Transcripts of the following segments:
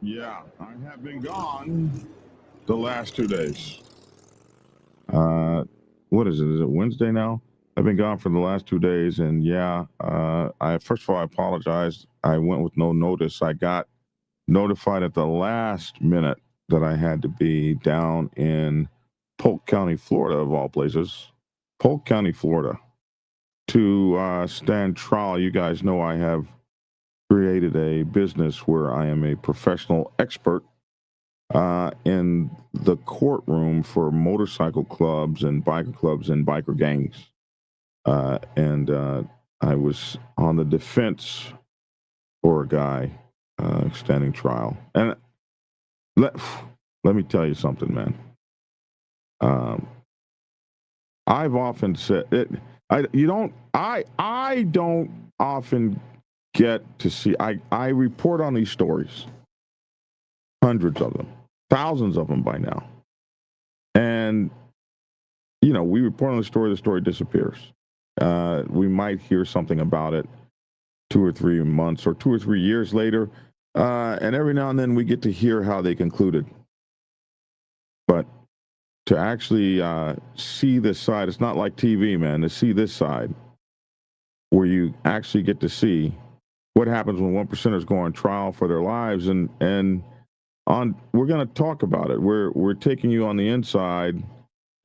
Yeah, I have been gone the last 2 days. What is it? Is it Wednesday now? I've been gone for the last 2 days, and yeah, I first of all I apologize. I went with no notice. I got notified at the last minute that I had to be down in Polk County, Florida, of all places. Polk County, Florida, to stand trial. You guys know I have created a business where I am a professional expert in the courtroom for motorcycle clubs and biker gangs. And I was on the defense for a guy standing trial. And let, let me tell you something, man. I've often said it. I don't often get to see. I report on these stories, hundreds of them, thousands of them by now, and we report on the story disappears. We might hear something about it 2 or 3 months or 2 or 3 years later, and every now and then we get to hear how they concluded. But to actually see this side, it's not like TV, man. To see this side, where you actually get to see what happens when 1%ers go on trial for their lives, and we're going to talk about it. We're taking you on the inside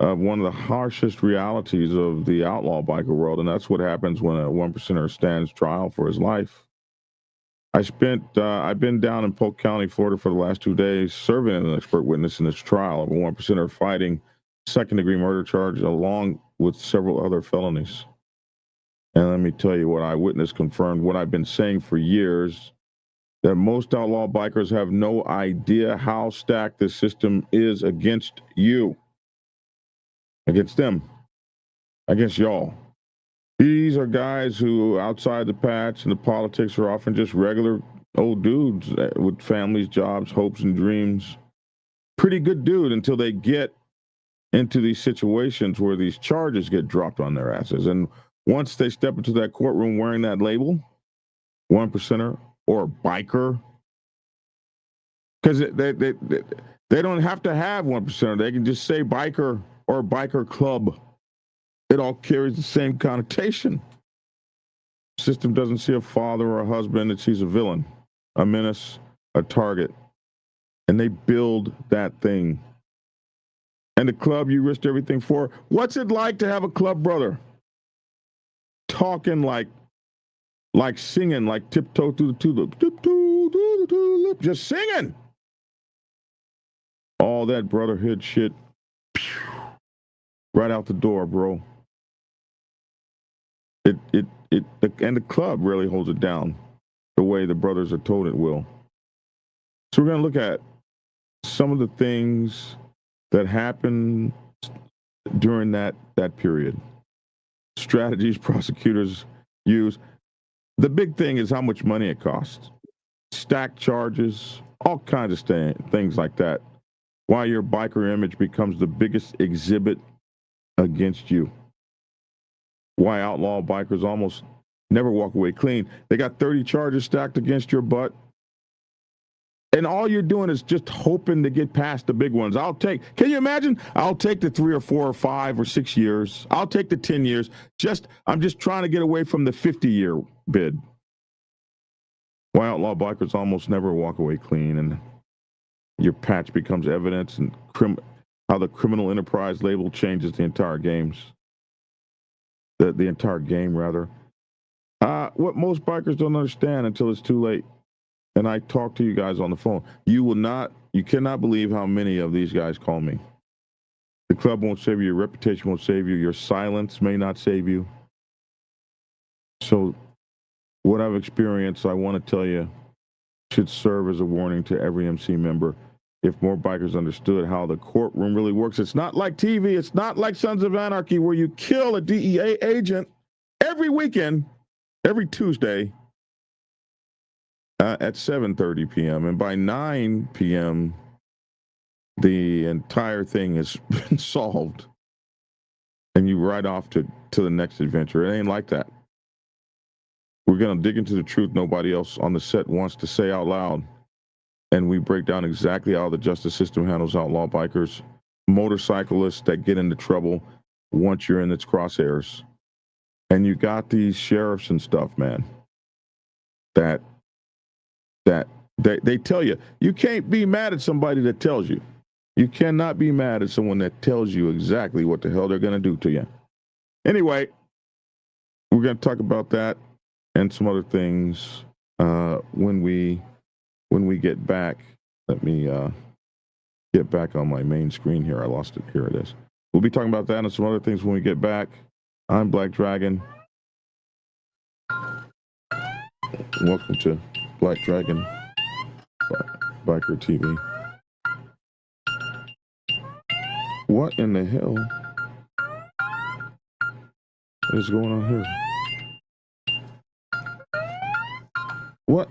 of one of the harshest realities of the outlaw biker world, and that's what happens when a 1%er stands trial for his life. I've been down in Polk County, Florida for the last 2 days, serving as an expert witness in this trial of a 1%er fighting second-degree murder charge along with several other felonies. And let me tell you, what I witnessed confirmed what I've been saying for years, that most outlaw bikers have no idea how stacked the system is against you, against them, against y'all. These are guys who, outside the patch and the politics, are often just regular old dudes with families, jobs, hopes, and dreams. Pretty good dude until they get into these situations where these charges get dropped on their asses. And once they step into that courtroom wearing that label, 1%er or biker, because they don't have to have 1%er. They can just say biker or biker club. It all carries the same connotation. The system doesn't see a father or a husband. It sees a villain, a menace, a target. And they build that thing. And the club you risked everything for. What's it like to have a club brother talking like singing, like tiptoe through the tulip, tiptoe through the tulip, just singing? All that brotherhood shit, right out the door, bro. And the club really holds it down the way the brothers are told it will. So we're going to look at some of the things that happen during that period. Strategies prosecutors use. The big thing is how much money it costs. Stacked charges, all kinds of things like that. Why your biker image becomes the biggest exhibit against you. Why outlaw bikers almost never walk away clean. They got 30 charges stacked against your butt. And all you're doing is just hoping to get past the big ones. Can you imagine? I'll take the 3 or 4 or 5 or 6 years. I'll take the 10 years. I'm just trying to get away from the 50-year bid. Why outlaw bikers almost never walk away clean, and your patch becomes evidence, and how the criminal enterprise label changes the entire games. The entire game, rather. What most bikers don't understand until it's too late. And I talk to you guys on the phone. You cannot believe how many of these guys call me. The club won't save you. Your reputation won't save you. Your silence may not save you. So what I've experienced, I want to tell you, should serve as a warning to every MC member. If more bikers understood how the courtroom really works, it's not like TV. It's not like Sons of Anarchy, where you kill a DEA agent every weekend, every Tuesday at 7:30 p.m. And by 9 p.m., the entire thing has been solved. And you ride off to the next adventure. It ain't like that. We're going to dig into the truth nobody else on the set wants to say out loud. and we break down exactly how the justice system handles outlaw bikers, motorcyclists that get into trouble once you're in its crosshairs. And you got these sheriffs and stuff, man, that they tell you. You can't be mad at somebody that tells you. You cannot be mad at someone that tells you exactly what the hell they're going to do to you. Anyway, we're going to talk about that and some other things when we get back. Let me get back on my main screen here. I lost it. Here it is. We'll be talking about that and some other things when we get back. I'm Black Dragon. Welcome to Black Dragon Biker TV. What in the hell is going on here? What?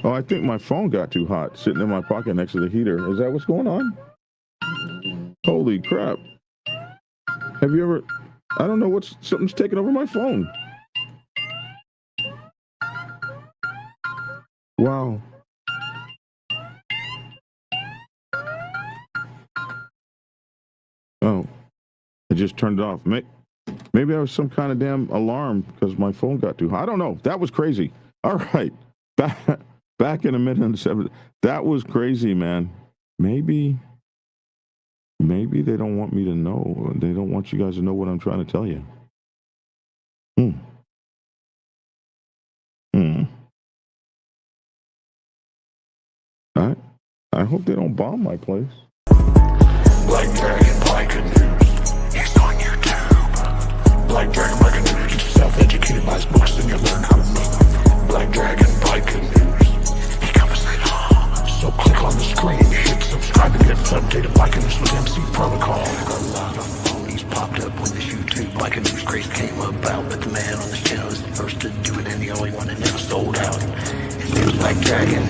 Oh, I think my phone got too hot sitting in my pocket next to the heater. Is that what's going on? Holy crap. Have you ever, I don't know something's taking over my phone. Wow. Oh, I just turned it off. Maybe that was some kind of damn alarm because my phone got too hot. I don't know. That was crazy. All right. Back in a minute and 7. That was crazy, man. Maybe they don't want me to know. They don't want you guys to know what I'm trying to tell you. I hope they don't bomb my place. Black Dragon Biker News. He's on YouTube. Black Dragon Biker News. Get yourself educated by his books and you'll learn how to move. Black Dragon Biker News. He covers it all. So click on the screen, hit subscribe and get updated Biker News with MC Protocol. A lot of phonies popped up when this YouTube Biker News craze came about, but the man on this channel is the first to do it and the only one that never sold out. His name's Black Dragon.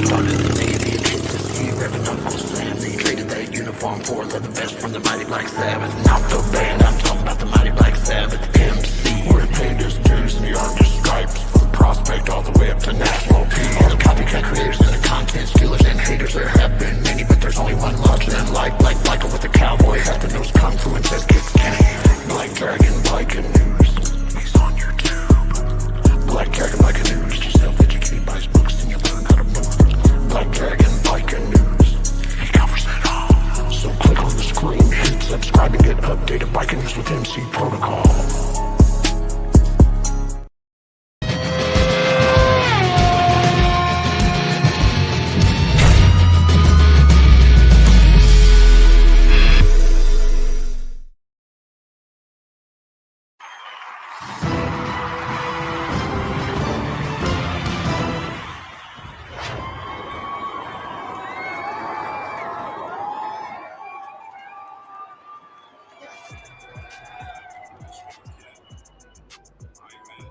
Started the Navy and hit the sea, repping Uncle Sam. They traded that uniform for leather vest from the Mighty Black Sabbath. Not the band, I'm talking about the Mighty Black Sabbath. MC, where he paid his dues and he earned his stripes. From prospect all the way up to national peace. All the copycat creators and the content stealers and haters, there have been many, but there's only one larger than life. Black Biker with a cowboy hat that knows kung fu and says kick Kenny. Black Dragon Biker News. He's on YouTube. Black Dragon Biker News. Get yourself educated by his books and you'll learn how to move. Black Dragon Biker News. He covers it all. So click on the screen, hit subscribe and get updated Biker News with MC Protocol.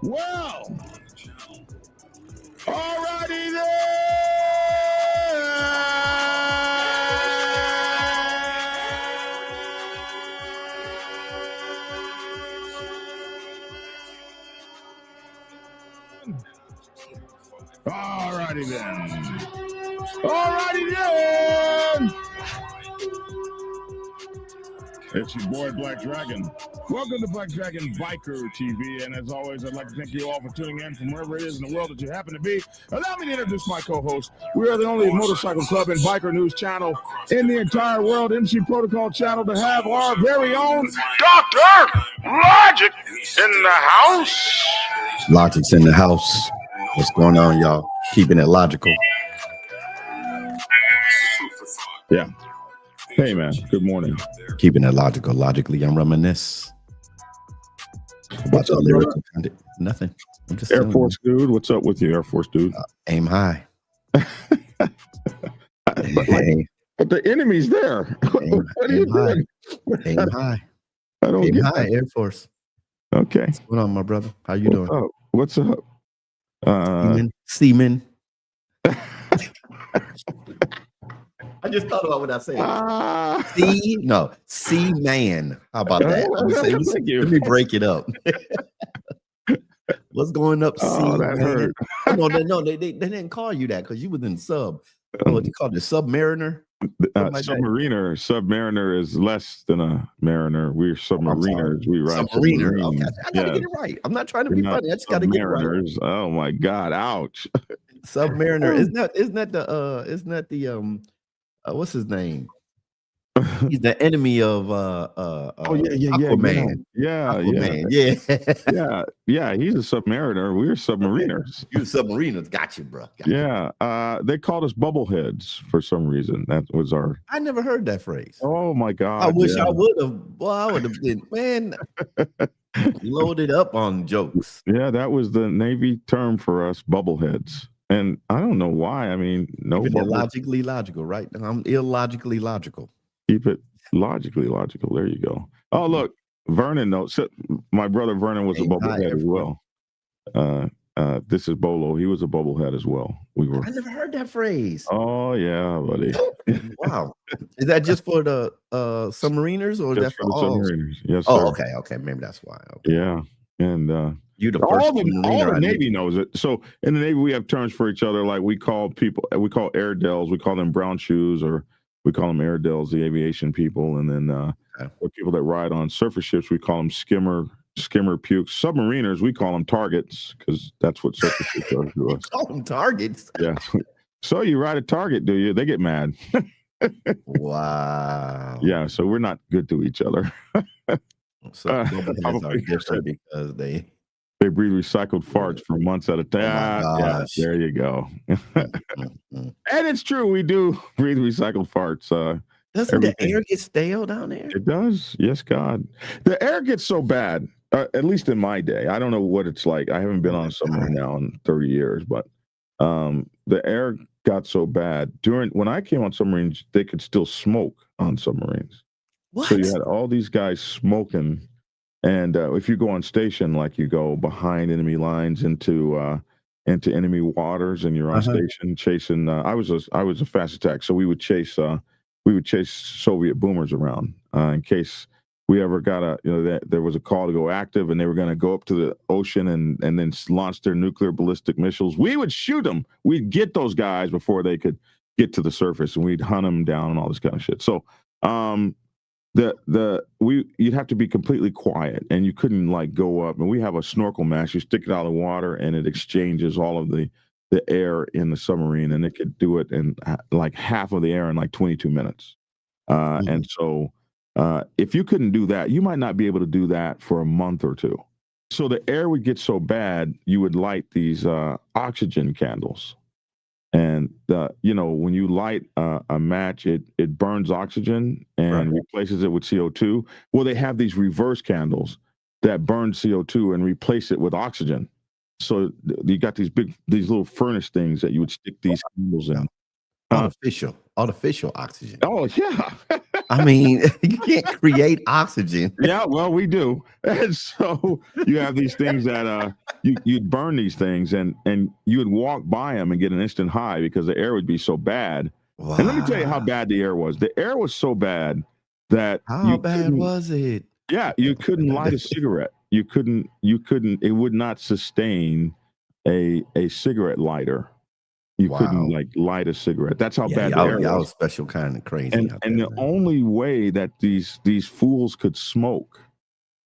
Well, alrighty then. Alrighty then. It's your boy Black Dragon. Welcome to Black Dragon Biker TV, and as always, I'd like to thank you all for tuning in from wherever it is in the world that you happen to be. Allow me to introduce my co-host. We are the only motorcycle club and biker news channel in the entire world, MC Protocol channel, to have our very own Dr. Logic in the house. Logic's in the house. What's going on, y'all? Keeping it logical. Yeah. Hey, man. Good morning. Keeping it logical. Logically, I'm reminisce. What's up, brother? Nothing. I'm just Air Force dude. What's up with you, Air Force dude? Aim high. But the enemy's there. What are you doing? Aim high. I don't Aim get high, that. Air Force. Okay. What's going on, my brother? How you doing? What's up? Seaman. I just thought about what I said. Seaman. How about that? Thank you. Let me break it up. What's going up, Oh, C, that man? hurt. No, they didn't call you that because you was in sub. Oh, what you call it, the submariner? Something like that. Submariner is less than a mariner. We're Oh, I'm sorry. submariners. We ride Submariner. Okay, submarines. I gotta get it right. I'm not trying to We're be not funny. I just gotta get it right. submariners. Oh my God! Ouch. Submariner. Isn't that the what's his name? He's the enemy of Oh yeah. Aquaman. Yeah. Aquaman, yeah. Yeah. He's a submariner. We're Okay. submariners. You submariners. Got you, bro. Got you. Yeah. They called us bubbleheads for some reason. That was our. I never heard that phrase. Oh my God! I wish I would have. Well, I would have been, man, loaded up on jokes. Yeah, that was the Navy term for us, bubbleheads. And I don't know why. I mean, no, Even illogically logical, right? I'm illogically logical. keep it logically logical. There you go. Oh, look, Vernon knows. My brother Vernon was a bubblehead as well. This is Bolo. He was a bubblehead as well. I never heard that phrase. Oh yeah, buddy. Wow. Is that just for the submariners or is that Just for the all? submariners? Yes, sir. Oh, okay. Maybe that's why. Okay. Yeah, and You the first all the submariner I knew. Navy knows it. So in the Navy, we have terms for each other. Like we call airedales. We call them brown shoes, or we call them airedales, the aviation people. And then the people that ride on surface ships, we call them skimmer pukes. Submariners, we call them targets because that's what surface ships are to us. Call them targets. Yeah. So you ride a target, do you? They get mad. Wow. Yeah. So we're not good to each other. So bubbleheads are different because they breathe recycled farts for months at a time. Oh my Yeah, gosh. there you go. Mm. And it's true, we do breathe recycled farts. Doesn't the Everything. air get stale down there? It does. Yes, God. The air gets so bad, at least in my day. I don't know what it's like. I haven't been on a submarine now in 30 years, but the air got so bad. When I came on submarines, they could still smoke on submarines. What? So you had all these guys smoking. And if you go on station, like you go behind enemy lines into enemy waters, and you're on station chasing. I was a fast attack, so we would chase Soviet boomers around in case we ever got there was a call to go active, and they were going to go up to the ocean and then launch their nuclear ballistic missiles. We would shoot them. We'd get those guys before they could get to the surface, and we'd hunt them down and all this kind of shit. So you'd have to be completely quiet, and you couldn't like go up. And we have a snorkel mask. You stick it out of the water, and it exchanges all of the air in the submarine, and it could do it in like half of the air in like 22 minutes. And so if you couldn't do that, you might not be able to do that for a month or two. So the air would get so bad, you would light these oxygen candles. And when you light a match, it burns oxygen and replaces it with CO2. Well, they have these reverse candles that burn CO2 and replace it with oxygen. So you got these little furnace things that you would stick these candles in. Artificial oxygen. Oh yeah. I mean, you can't create oxygen. Yeah, well, we do. And so you have these things that you'd burn these things, and you would walk by them and get an instant high because the air would be so bad. Wow. And let me tell you how bad the air was. The air was so bad that how bad was it? Yeah, you couldn't light a cigarette. You couldn't. It would not sustain a cigarette lighter. You couldn't like light a cigarette. That's how bad the air was. Y'all was special kind of crazy. And the only way that these fools could smoke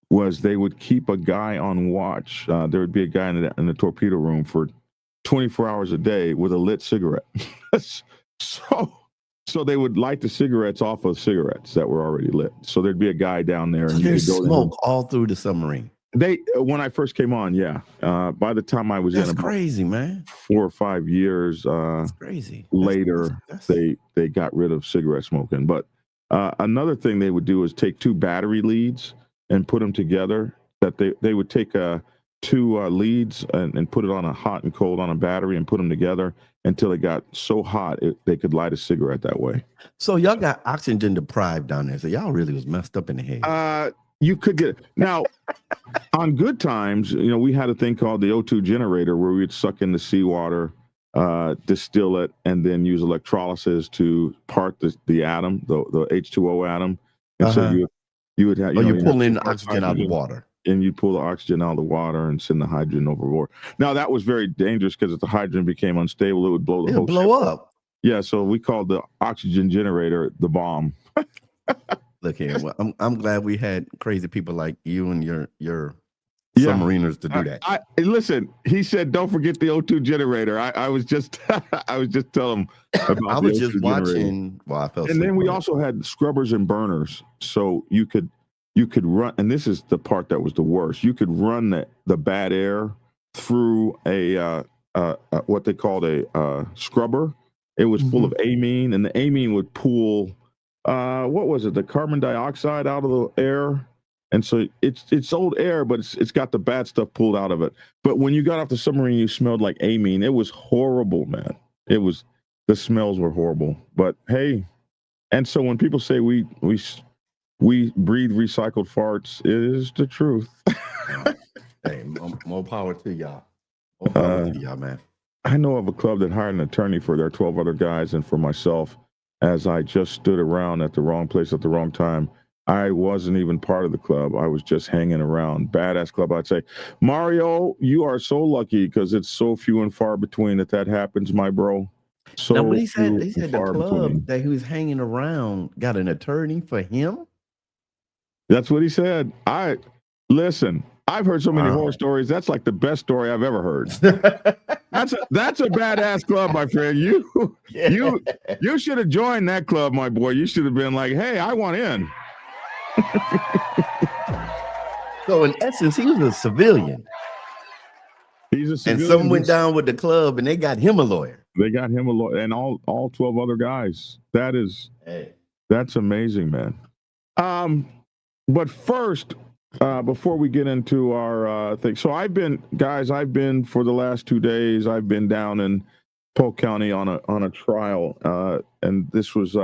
was they would keep a guy on watch. There would be a guy in the torpedo room for 24 hours a day with a lit cigarette. So they would light the cigarettes off of cigarettes that were already lit. So there'd be a guy down there. So and there's smoke all through the submarine. When I first came on, yeah. By the time I was That's in about crazy, man. 4 or 5 years, That's crazy. Later, they got rid of cigarette smoking. But another thing they would do is take 2 battery leads and put them together. That they would take 2 leads and put it on a hot and cold on a battery and put them together until it got so hot they could light a cigarette that way. So y'all got oxygen deprived down there. So y'all really was messed up in the head. You could get it. Now, on good times, we had a thing called the O2 generator where we'd suck in the seawater, distill it, and then use electrolysis to part the atom, the H2O atom. And so you would have. You're pulling oxygen out of the water. and you pull the oxygen out of the water and send the hydrogen overboard. Now that was very dangerous because if the hydrogen became unstable, it would blow the It'll whole blow ship up. Yeah, so we called the oxygen generator the bomb. Look here, well, I'm glad we had crazy people like you and your Yeah. submariners to do that. Listen, he said, "Don't forget the O2 generator." I was just, I was just telling him about. I was just watching. Well, I felt. And then we also had scrubbers and burners, so you could run. And this is the part that was the worst. You could run the bad air through a what they called a scrubber. It was full of amine, and the amine would pull what was it? The carbon dioxide out of the air. And so it's old air, but it's got the bad stuff pulled out of it. But when you got off the submarine, you smelled like amine. It was horrible, man. The smells were horrible. But hey, and so when people say we breathe recycled farts, it is the truth. Hey, more power to y'all. More power to y'all, man. I know of a club that hired an attorney for their 12 other guys and for myself, as I just stood around at the wrong place at the wrong time. I wasn't even part of the club. I was just hanging around. Badass club, I'd say. Mario, you are so lucky because it's so few and far between that happens, my bro. So now, when he said the club between. that he was hanging around got an attorney for him. That's what he said. Listen. I've heard so many horror stories. That's like the best story I've ever heard. That's a badass club, my friend. You should have joined that club, my boy. You should have been like, hey, I want in. So in essence, he was a civilian. He's a civilian. And someone went down with the club and they got him a lawyer. They got him a lawyer and all 12 other guys. That's amazing, man. But first, before we get into our thing, so I've been for the last 2 days, I've been down in Polk County on a trial, and this was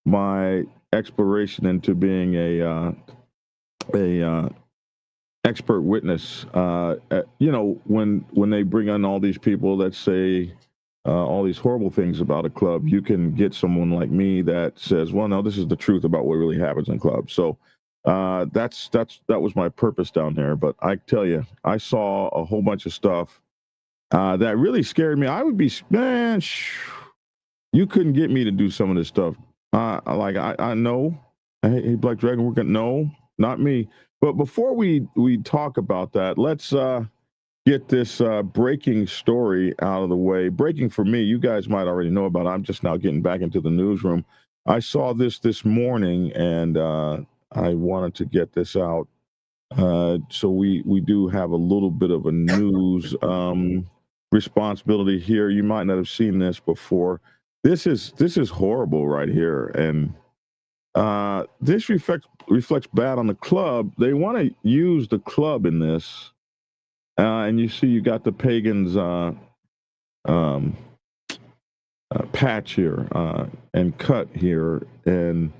my exploration into being a expert witness. When they bring on all these people that say all these horrible things about a club, you can get someone like me that says, well, no, this is the truth about what really happens in clubs. So that was my purpose down there. But I tell you, I saw a whole bunch of stuff that really scared me. I would be, man, you couldn't get me to do some of this stuff. I know, hey, Black Dragon, no, not me. But before we talk about that, let's get this breaking story out of the way. Breaking for me, you guys might already know about it. I'm just now getting back into the newsroom. I saw this morning, and I wanted to get this out. So we do have a little bit of a news responsibility here. You might not have seen this before. This is horrible right here, and this reflects bad on the club. They want to use the club in this, and you see you got the Pagans patch here and cut here, and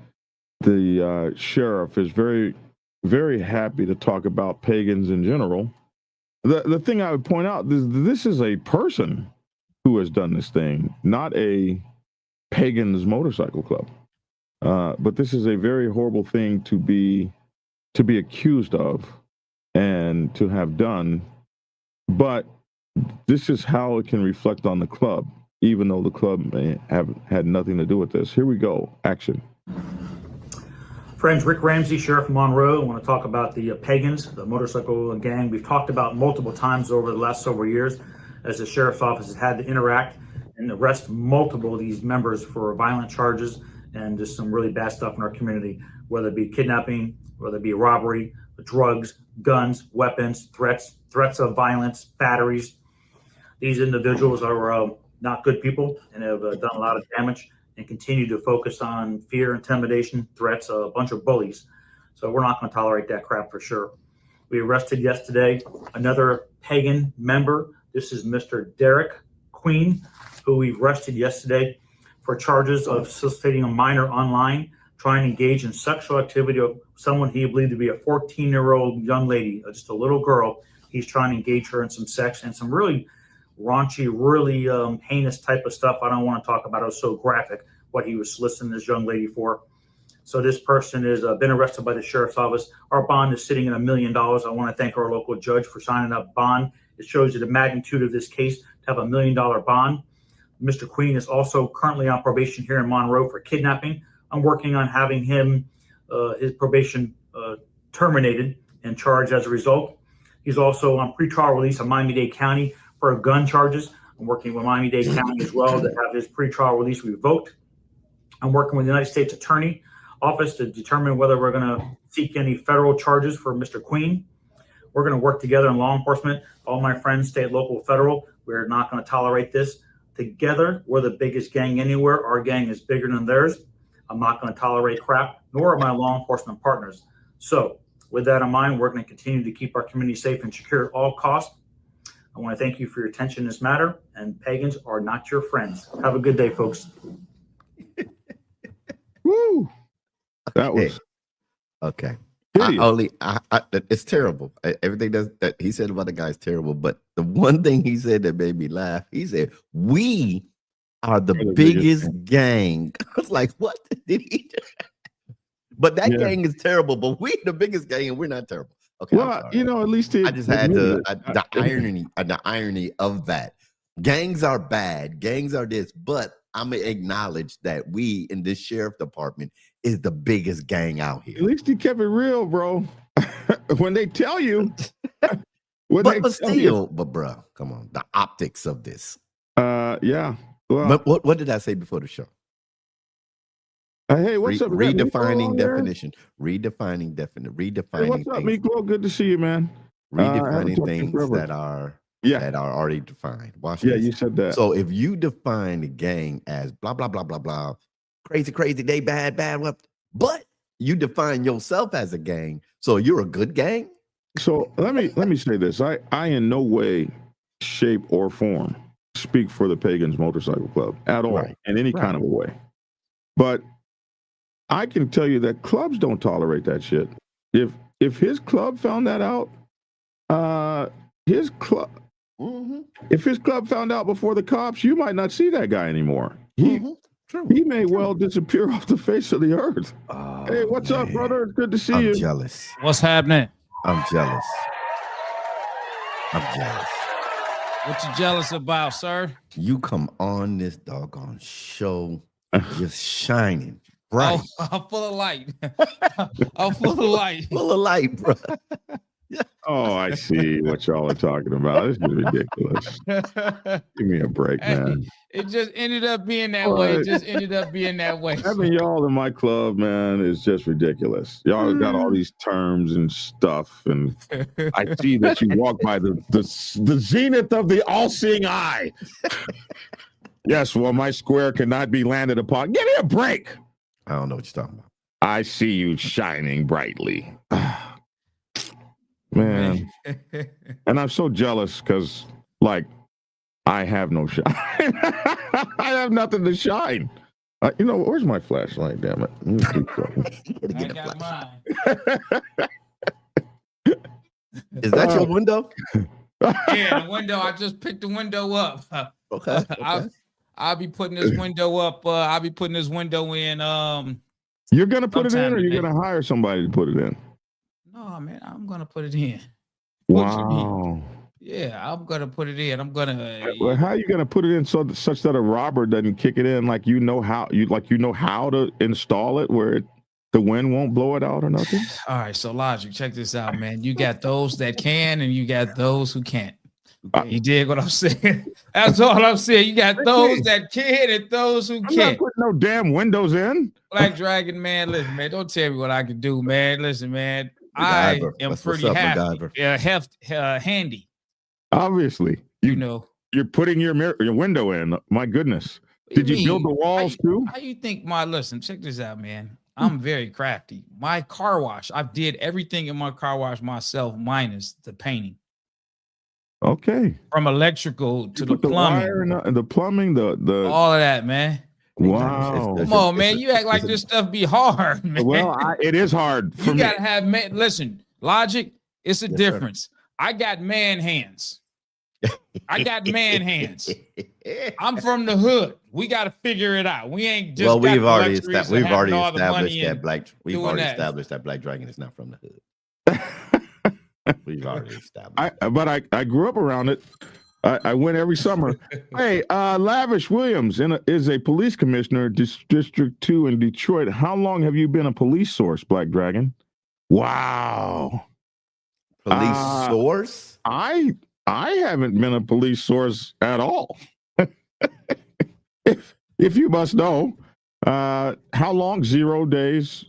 the sheriff is very, very happy to talk about Pagans in general. The thing I would point out is this is a person who has done this thing, not a Pagans motorcycle club. But this is a very horrible thing to be accused of and to have done. But this is how it can reflect on the club, even though the club may have had nothing to do with this. Here we go. Action. Friends, Rick Ramsey, Sheriff of Monroe. I want to talk about the Pagans, the motorcycle gang. We've talked about multiple times over the last several years as the sheriff's office has had to interact and arrest multiple of these members for violent charges and just some really bad stuff in our community, whether it be kidnapping, whether it be robbery, drugs, guns, weapons, threats of violence, batteries. These individuals are not good people and have done a lot of damage and continue to focus on fear, intimidation, threats, a bunch of bullies. So we're not going to tolerate that crap for sure. We arrested yesterday another Pagan member. This is Mr. Derek Queen, who we arrested yesterday for charges of soliciting a minor online, trying to engage in sexual activity of someone he believed to be a 14-year-old young lady, just a little girl. He's trying to engage her in some sex and some really raunchy, really heinous type of stuff. I don't want to talk about it. It was so graphic what he was soliciting this young lady for. So this person has been arrested by the sheriff's office. Our bond is sitting at $1 million. I want to thank our local judge for signing up bond. It shows you the magnitude of this case to have $1 million bond. Mr. Queen is also currently on probation here in Monroe for kidnapping. I'm working on having him, his probation terminated and charged as a result. He's also on pretrial release in Miami-Dade County for gun charges. I'm working with Miami-Dade County as well to have his pretrial release revoked. I'm working with the United States Attorney Office to determine whether we're going to seek any federal charges for Mr. Queen. We're going to work together in law enforcement. All my friends, state, local, federal. We're not going to tolerate this. Together, we're the biggest gang anywhere. Our gang is bigger than theirs. I'm not going to tolerate crap, nor are my law enforcement partners. So with that in mind, we're going to continue to keep our community safe and secure at all costs. I want to thank you for your attention in this matter, and pagans are not your friends. Have a good day, folks. Woo! That was okay. hideous. It's terrible. Everything that he said about the guy is terrible. But the one thing he said that made me laugh, he said, "We are the biggest gang." I was like, "What did he do?" But that gang is terrible. But we're the biggest gang, and we're not terrible. Okay. Well, you know, at least I just had the irony of that. Gangs are bad. Gangs are this, but I'm gonna acknowledge that we in this sheriff department is the biggest gang out here. At least he kept it real, bro. When they tell you, but bro, come on, the optics of this. Yeah. Well, but what did I say before the show? Hey, what's up? Redefining definition. Redefining definition. Redefining. Hey, what's up, Miklo? Good to see you, man. Redefining things that are already defined. Watch this. Yeah, you said that. So if you define the gang as blah blah blah blah blah, crazy, they bad, but you define yourself as a gang, so you're a good gang. So let me say this. I in no way, shape, or form speak for the Pagans Motorcycle Club at all in any kind of a way. But I can tell you that clubs don't tolerate that shit. If his club found that out, if his club found out before the cops, you might not see that guy anymore. He may well disappear off the face of the earth. Oh, hey, what's up, brother? It's good to see you. I'm jealous. What's happening? I'm jealous. What you jealous about, sir? You come on this doggone show just shining bright. Oh, I'm full of light. I'm full of light. Full of light, bro. Oh, I see what y'all are talking about. This is ridiculous. Give me a break, man. It just ended up being that way. It just ended up being that way. Having y'all in my club, man, is just ridiculous. Y'all got all these terms and stuff, and I see that you walk by the zenith of the all-seeing eye. Yes, well, my square cannot be landed upon. Give me a break. I don't know what you're talking about. I see you shining brightly. Man. And I'm so jealous because, like, I have no shine. I have nothing to shine. You know, where's my flashlight? Damn it. I got mine. Is that your window? Yeah, the window. I just picked the window up. Okay. I'll be putting this window up. I'll be putting this window in. You're going to put it in, or you're going to hire somebody to put it in? No, man, I'm gonna put it in. Wow. Yeah, I'm gonna put it in. I'm gonna. Well, how are you gonna put it in such that a robber doesn't kick it in? Like you know how to install it where the wind won't blow it out or nothing. All right, so Logic, check this out, man. You got those that can, and you got those who can't. You dig what I'm saying? That's all I'm saying. You got those that can and those who can't. I'm not putting no damn windows in. Black Dragon, man. Listen, man. Don't tell me what I can do, man. Listen, man. I am pretty handy. Obviously, you're putting your window in. My goodness, did you build the walls too? How you think? Listen, check this out, man. I'm very crafty. My car wash, I did everything in my car wash myself, minus the painting. Okay. From electrical to the plumbing, the plumbing, the all of that, man. Wow. Come on, man. You act like this stuff be hard, man. Well, it is hard for me. You gotta have listen, Logic, it's a difference. Sir. I got man hands. I got man hands. I'm from the hood. We got to figure it out. We ain't just. Well, we've already established that Black Dragon is not from the hood. We've already established. I grew up around it. I went every summer. Hey, Lavish Williams is a police commissioner, District 2 in Detroit. How long have you been a police source, Black Dragon? Wow. Police source? I haven't been a police source at all. if you must know, how long? 0 days.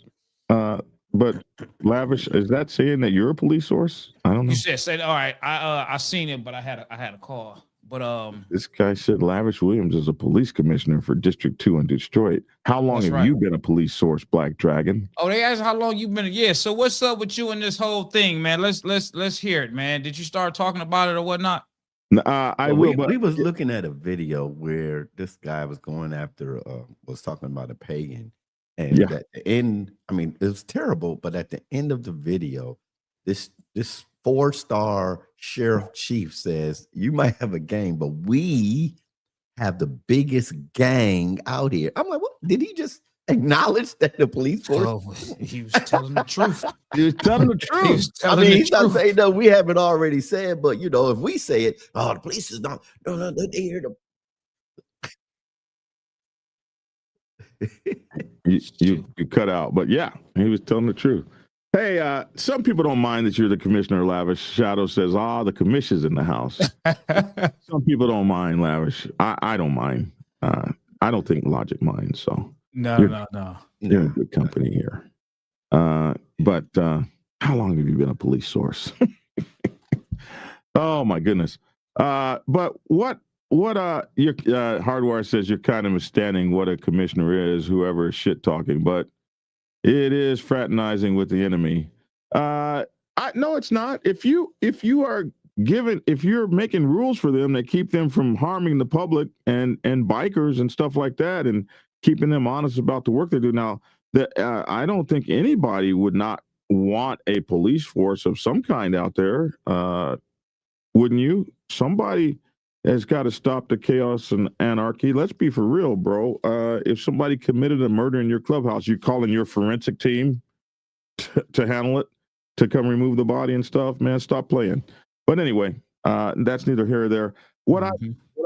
But Lavish, is that saying that you're a police source? I don't know. You said all right. I seen it, but I had a call. But this guy said Lavish Williams is a police commissioner for District 2 in Detroit. How long have you been a police source, Black Dragon? Oh, they asked how long you've been. Yeah. So what's up with you and this whole thing, man? Let's hear it, man. Did you start talking about it or whatnot? We was looking at a video where this guy was going after was talking about a pagan. And at the end, I mean, it was terrible, but at the end of the video, this 4-star sheriff chief says, you might have a gang, but we have the biggest gang out here. I'm like, what? Did he just acknowledge that the police force? Oh, he was telling the truth. He was telling the truth. He's not saying that we haven't already said, but if we say it, the police is not, no, they hear the. You cut out, but yeah, he was telling the truth. Hey, some people don't mind that you're the commissioner, Lavish. Shadow says, the commission's in the house. Some people don't mind, Lavish. I don't mind. I don't think Logic minds. So no. You're in good company here. But how long have you been a police source? Oh my goodness. But what your Hardwire says you're kind of misunderstanding what a commissioner is, whoever is shit talking, but it is fraternizing with the enemy. No, it's not. If you're making rules for them that keep them from harming the public and bikers and stuff like that, and keeping them honest about the work they do now, I don't think anybody would not want a police force of some kind out there. Wouldn't you? Somebody has got to stop the chaos and anarchy. Let's be for real, bro. If somebody committed a murder in your clubhouse, you calling your forensic team to handle it, to come remove the body and stuff, man, stop playing. But anyway, that's neither here or there. What I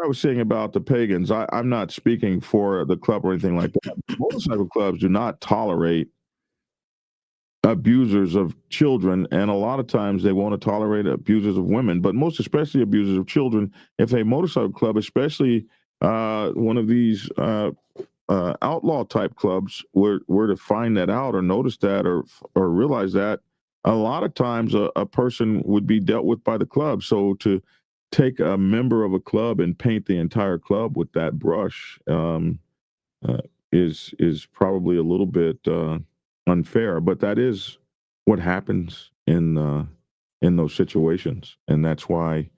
was saying about the pagans, I'm not speaking for the club or anything like that. Motorcycle clubs do not tolerate abusers of children, and a lot of times they want to tolerate abusers of women, but most especially abusers of children. If a motorcycle club, especially one of these outlaw type clubs, were to find that out or notice that or realize that, a lot of times a person would be dealt with by the club. So to take a member of a club and paint the entire club with that brush is probably a little bit unfair, but that is what happens in those situations, and that's why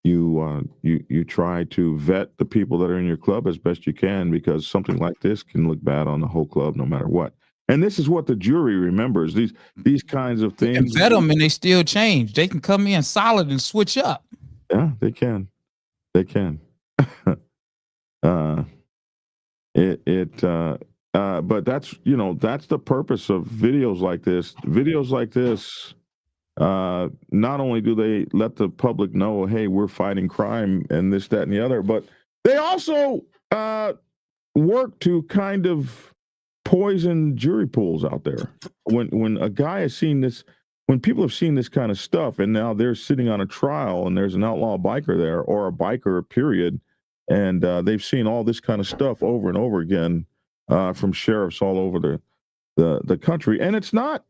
you try to vet the people that are in your club as best you can, because something like this can look bad on the whole club no matter what. And this is what the jury remembers, these kinds of things. And vet them and they still change. They can come in solid and switch up. Yeah, they can. But that's the purpose of videos like this. Videos like this, not only do they let the public know, hey, we're fighting crime and this, that, and the other, but they also work to kind of poison jury pools out there. When a guy has seen this, when people have seen this kind of stuff, and now they're sitting on a trial and there's an outlaw biker there, or a biker period, and they've seen all this kind of stuff over and over again from sheriffs all over the country. And it's not,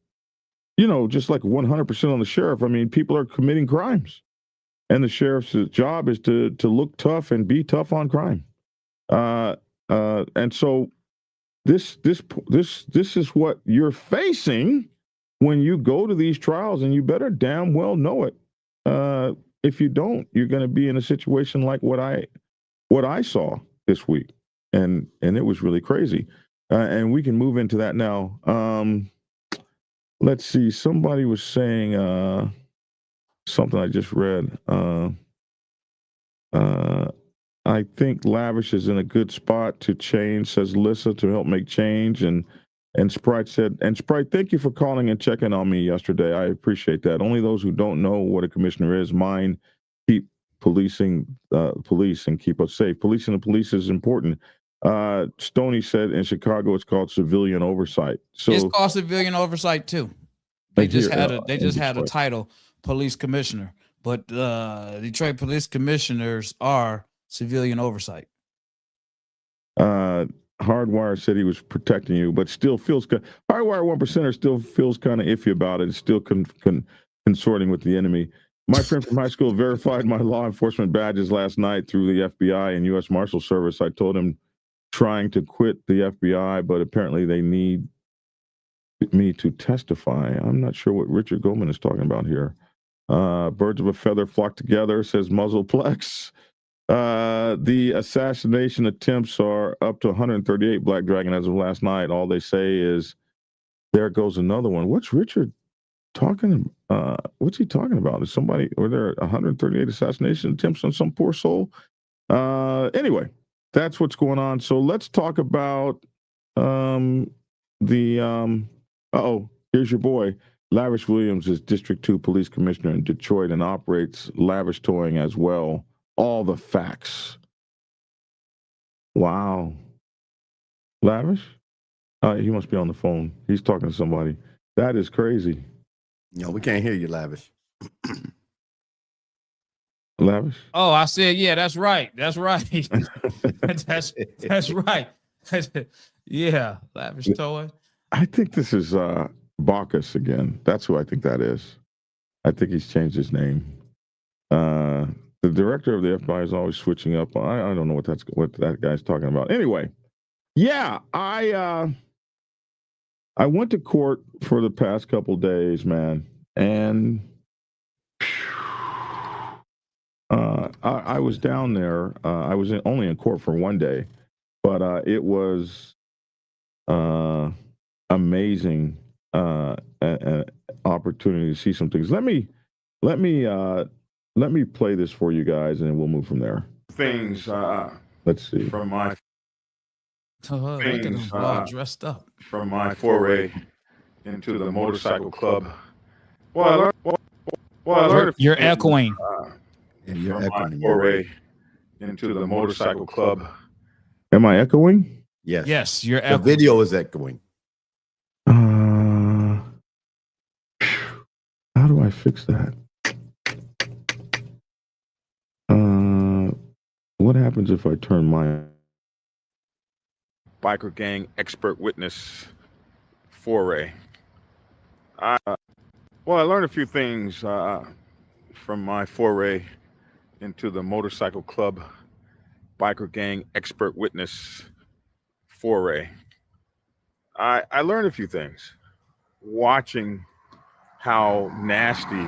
just like 100% on the sheriff. I mean, people are committing crimes, and the sheriff's job is to look tough and be tough on crime. And so this is what you're facing when you go to these trials, and you better damn well know it. If you don't, you're going to be in a situation like what I saw this week. And it was really crazy. And we can move into that now. Let's see. Somebody was saying something I just read. I think Lavish is in a good spot to change, says Lissa, to help make change. And Sprite said, and Sprite, thank you for calling and checking on me yesterday. I appreciate that. Only those who don't know what a commissioner is, mine, keep policing police and keep us safe. Policing the police is important. Stoney said in Chicago it's called civilian oversight. So it's called civilian oversight too. They just had a title, police commissioner, but Detroit police commissioners are civilian oversight. Hardwire said he was protecting you, but still feels Hardwire 1%er still feels kind of iffy about it. It's still consorting with the enemy. My friend from high school verified my law enforcement badges last night through the FBI and U.S. Marshal Service. I told him trying to quit the FBI, but apparently they need me to testify. I'm not sure what Richard Goldman is talking about here. Birds of a feather flock together, says Muzzleplex. The assassination attempts are up to 138, Black Dragon, as of last night. All they say is, there goes another one. What's Richard talking? What's he talking about? Is somebody, were there 138 assassination attempts on some poor soul? Anyway, that's what's going on. So let's talk about here's your boy. Lavish Williams is District 2 Police Commissioner in Detroit and operates Lavish Towing as well. All the facts. Wow. Lavish? He must be on the phone. He's talking to somebody. That is crazy. No, we can't hear you, Lavish. Lavish? Oh, I said, yeah, that's right. That's right. that's right. Yeah, Lavish Towing. I think this is Bacchus again. That's who I think that is. I think he's changed his name. The director of the FBI is always switching up. I don't know what that guy's talking about. Anyway, yeah, I went to court for the past couple days, man, and I was down there. I was only in court for one day, but it was amazing opportunity to see some things. Let me play this for you guys, and then we'll move from there. Things. Let's see. From my look at them all dressed up. From my foray into the motorcycle club. Well, I learned. You're echoing. You're echoing. Foray into the motorcycle club. Am I echoing? Yes. Yes, you're The echoing. video is echoing. How do I fix that? What happens if I turn my biker gang expert witness foray? I learned a few things from my foray into the motorcycle club biker gang expert witness foray. I learned a few things watching how nasty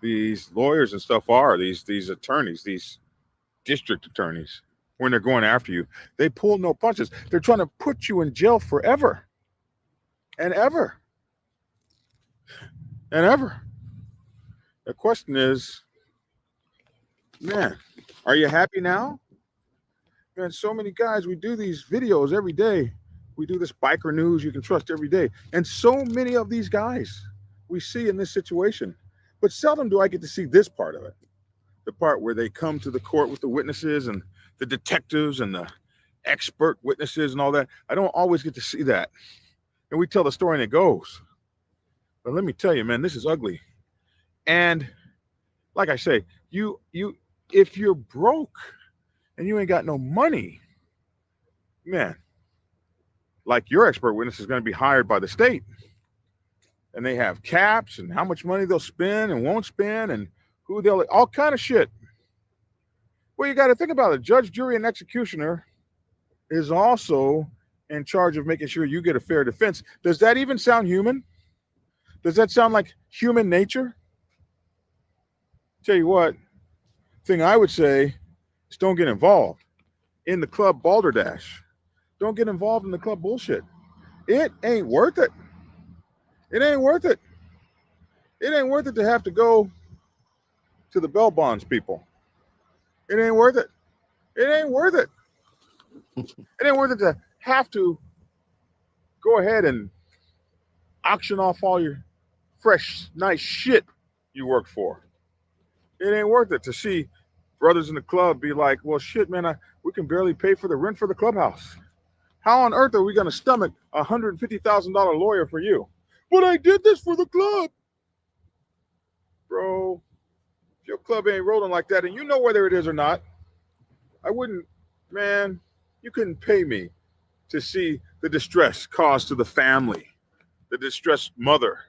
these lawyers and stuff are, these attorneys, these district attorneys, when they're going after you. They pull no punches. They're trying to put you in jail forever and ever and ever. The question is, man, are you happy now? Man, so many guys, we do these videos every day. We do this biker news you can trust every day. And so many of these guys we see in this situation. But seldom do I get to see this part of it. The part where they come to the court with the witnesses and the detectives and the expert witnesses and all that. I don't always get to see that. And we tell the story and it goes. But let me tell you, man, this is ugly. And like I say, if you're broke and you ain't got no money, man, like your expert witness is going to be hired by the state. And they have caps and how much money they'll spend and won't spend and who they'll, all kind of shit. Well, you got to think about it. Judge, jury, and executioner is also in charge of making sure you get a fair defense. Does that even sound human? Does that sound like human nature? Tell you what, thing I would say is don't get involved in the club balderdash. Don't get involved in the club bullshit. It ain't worth it. It ain't worth it. It ain't worth it to have to go to the bail bonds people. It ain't worth it. It ain't worth it. It ain't worth it to have to go ahead and auction off all your fresh, nice shit you worked for. It ain't worth it to see brothers in the club be like, well, shit, man, we can barely pay for the rent for the clubhouse. How on earth are we going to stomach a $150,000 lawyer for you? But I did this for the club. Bro, if your club ain't rolling like that and you know whether it is or not, I wouldn't, man, you couldn't pay me to see the distress caused to the family, the distressed mother,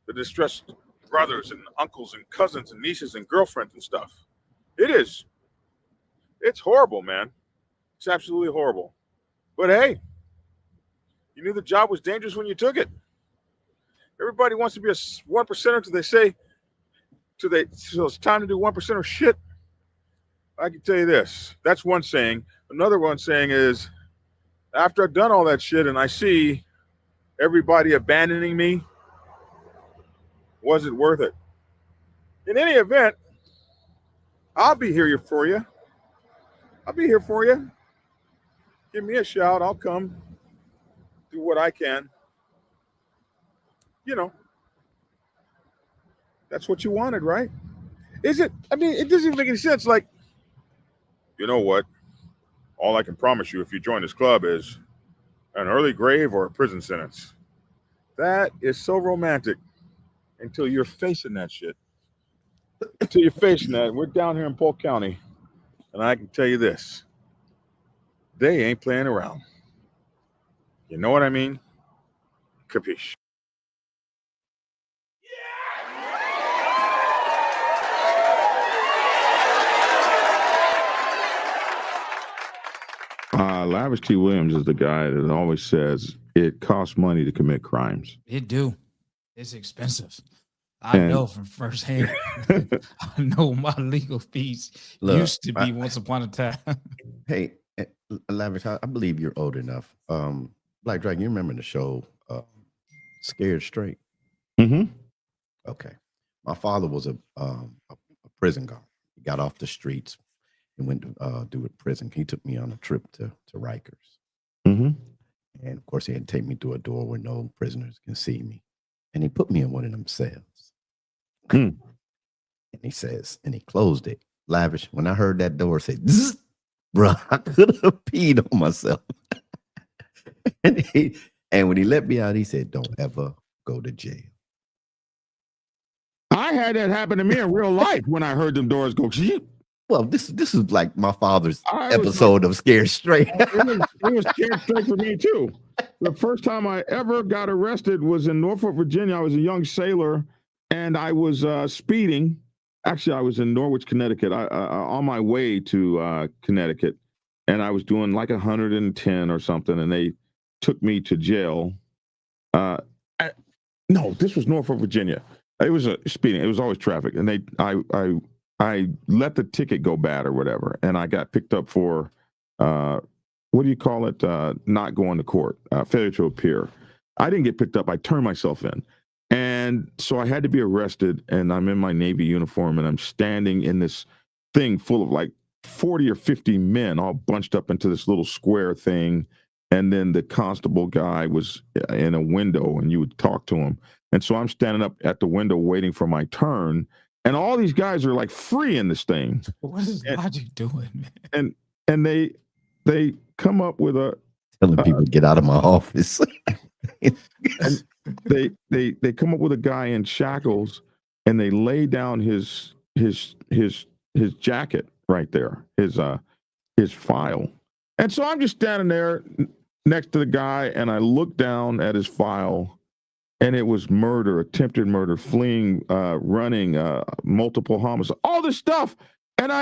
the distressed brothers and uncles and cousins and nieces and girlfriends and stuff. It is. It's horrible, man. It's absolutely horrible. But hey, you knew the job was dangerous when you took it. Everybody wants to be a 1%er till they say, so it's time to do 1%er shit. I can tell you this. That's one saying. Another one saying is, after I've done all that shit and I see everybody abandoning me, was it worth it? In any event, I'll be here for you. I'll be here for you. Give me a shout. I'll come do what I can. You know, that's what you wanted, right? Is it? I mean, it doesn't even make any sense. Like, you know what? All I can promise you if you join this club is an early grave or a prison sentence. That is so romantic until you're facing that shit. Until you're facing that. We're down here in Polk County, and I can tell you this. They ain't playing around. You know what I mean? Capiche. Lavish T. Williams is the guy that always says it costs money to commit crimes. It do. It's expensive. I know from firsthand. I know my legal fees used to be once upon a time. Hey, Lavish, I believe you're old enough. Black Dragon, you remember the show Scared Straight? Mm-hmm. Okay. My father was a prison guard. He got off the streets and went to do a prison. He took me on a trip to Rikers. Mm-hmm. And of course, he had to take me through a door where no prisoners can see me. And he put me in one of them cells. And he says, and he closed it. Lavish, when I heard that door say, bro, I could have peed on myself. and when he let me out, he said, don't ever go to jail. I had that happen to me in real life when I heard them doors go. Well, this is like my father's episode of Scared Straight. It was Scared Straight for me too. The first time I ever got arrested was in Norfolk, Virginia. I was a young sailor, and I was speeding. Actually, I was in Norwich, Connecticut, on my way to Connecticut, and I was doing like 110 or something, and they took me to jail. No, this was Norfolk, Virginia. It was a speeding. It was always traffic, and I let the ticket go bad or whatever, and I got picked up for what do you call it? Not going to court, failure to appear. I didn't get picked up. I turned myself in. And so I had to be arrested, and I'm in my Navy uniform, and I'm standing in this thing full of like 40 or 50 men all bunched up into this little square thing. And then the constable guy was in a window, and you would talk to him. And so I'm standing up at the window waiting for my turn. And all these guys are like free in this thing. What is Logic doing, man? And they come up with telling people get out of my office. And they come up with a guy in shackles, and they lay down his jacket right there, his file. And so I'm just standing there next to the guy, and I look down at his file, and it was murder, attempted murder, fleeing, running, multiple homicides, all this stuff. And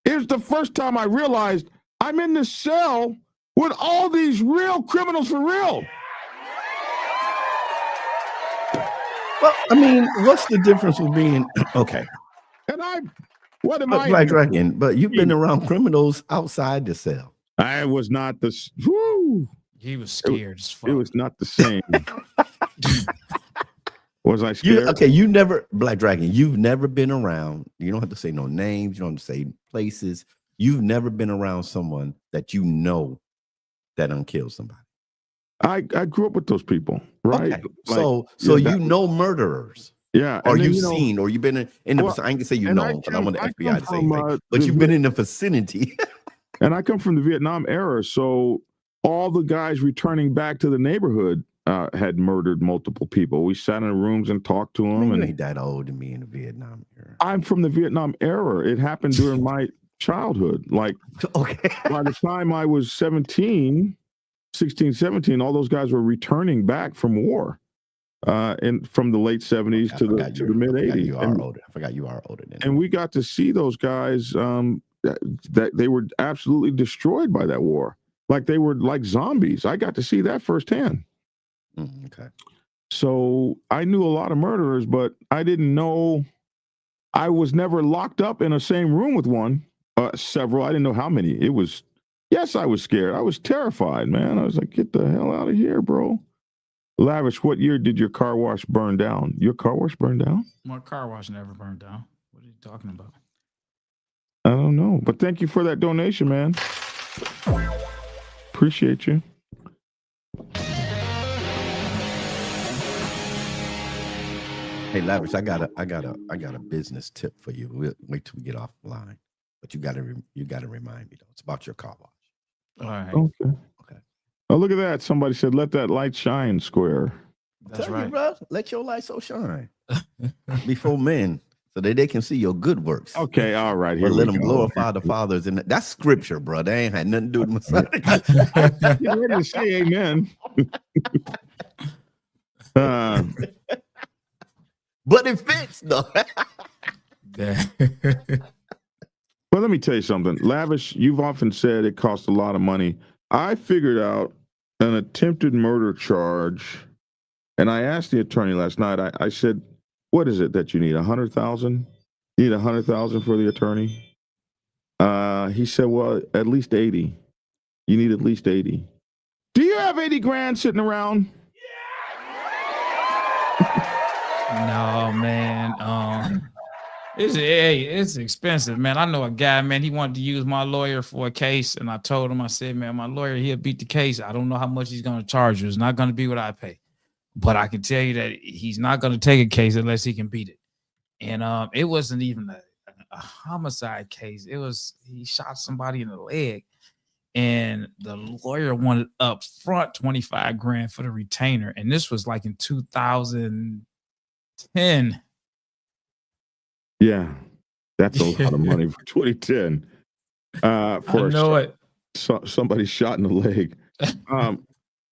it was the first time I realized I'm in this cell with all these real criminals for real. Well, I mean, what's the difference with being okay? And what am I? Black Dragon, but you've been around criminals outside the cell. I was not the. Whoo, he was scared as fuck. It was not the same. Was I scared? You never, Black Dragon, you've never been around. You don't have to say no names. You don't have to say places. You've never been around someone that you know that killed somebody. I grew up with those people, right? Okay. So you know murderers. Yeah. Or you've seen, or you've been in the, I ain't gonna say you know, because I want the FBI to say anything, but you've been in the vicinity. And I come from the Vietnam era, so all the guys returning back to the neighborhood had murdered multiple people. We sat in rooms and talked to them. You ain't that old to me in the Vietnam era. I'm from the Vietnam era. It happened during my childhood. Like, okay. By the time I was 16, 17, all those guys were returning back from war. And from the late 70s to the mid 80s. I forgot you are older than. And we got to see those guys that they were absolutely destroyed by that war. Like they were like zombies. I got to see that firsthand. Okay. So I knew a lot of murderers, but I didn't know. I was never locked up in the same room with one. Several. I didn't know how many. It was. Yes, I was scared. I was terrified, man. I was like, get the hell out of here, bro. Lavish, what year did your car wash burn down? Your car wash burned down? My car wash never burned down. What are you talking about? I don't know. But thank you for that donation, man. Appreciate you. Hey, Lavish, I got a business tip for you. We'll wait till we get off the line. But you gotta remind me though. It's about your car wash. All right. Okay. Oh, look at that. Somebody said, let that light shine, Square. That's Tell right. you, bro, let your light so shine before men, so that they can see your good works. Okay, all right. Here But let we them go. glorify the fathers. And that's scripture, bro. They ain't had nothing to do with Messiah. You're ready to say amen. But it fits, though. Well, let me tell you something. Lavish, you've often said it costs a lot of money. I figured out an attempted murder charge, and I asked the attorney last night. I said, "What is it that you need? 100,000? You need 100,000 for the attorney?" He said, "Well, at least 80. You need at least 80. Do you have 80 grand sitting around?" No, man. It's expensive, man. I know a guy, man. He wanted to use my lawyer for a case, and I told him, I said, man, my lawyer, he'll beat the case. I don't know how much he's going to charge you. It's not going to be what I pay, but I can tell you that he's not going to take a case unless he can beat it. And it wasn't even a homicide case. It was he shot somebody in the leg, and the lawyer wanted up front 25 grand for the retainer, and this was like in 2010. Yeah, that's a lot of money for 2010. I know it. Somebody shot in the leg.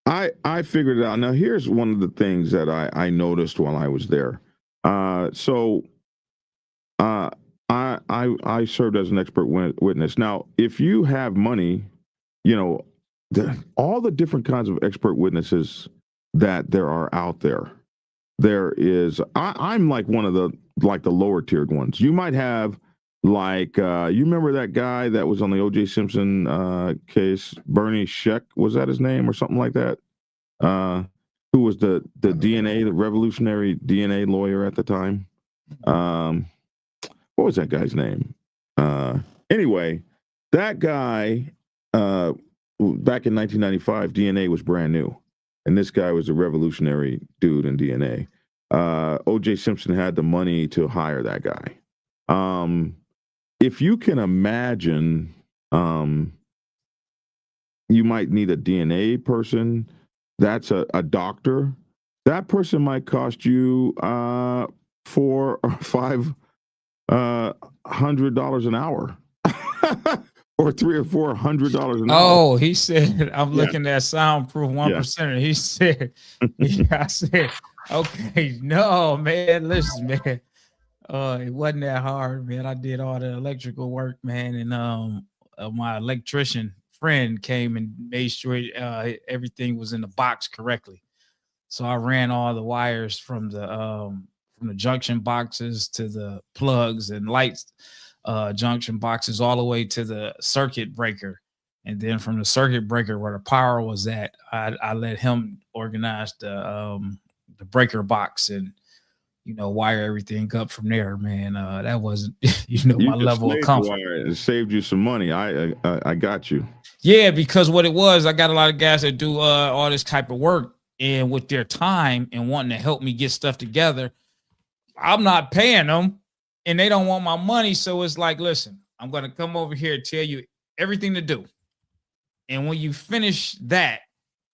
I figured it out. Now, here's one of the things that I noticed while I was there. I served as an expert witness. Now, if you have money, you know, all the different kinds of expert witnesses that there are out there. There is, I'm like one of the lower tiered ones. You might have like, you remember that guy that was on the O.J. Simpson case, Bernie Sheck, was that his name or something like that? Who was the DNA, the revolutionary DNA lawyer at the time? What was that guy's name? Anyway, that guy, back in 1995, DNA was brand new. And this guy was a revolutionary dude in DNA. O.J. Simpson had the money to hire that guy. If you can imagine, you might need a DNA person. That's a doctor. That person might cost you $400 or $500 an hour. Or $300 or $400 an hour. Oh, he said, I'm looking at soundproof 1%. He said, I said, okay, no, man, listen, man. It wasn't that hard, man. I did all the electrical work, man. And my electrician friend came and made sure everything was in the box correctly. So I ran all the wires from the junction boxes to the plugs and lights. Junction boxes all the way to the circuit breaker, and then from the circuit breaker where the power was at, I let him organize the breaker box and wire everything up from there, man. That wasn't, You my just level of saved comfort. wire. It saved you some money. I got you. Yeah, because what it was, I got a lot of guys that do all this type of work, and with their time and wanting to help me get stuff together, I'm not paying them, and they don't want my money. So it's like, listen, I'm going to come over here and tell you everything to do, and when you finish that,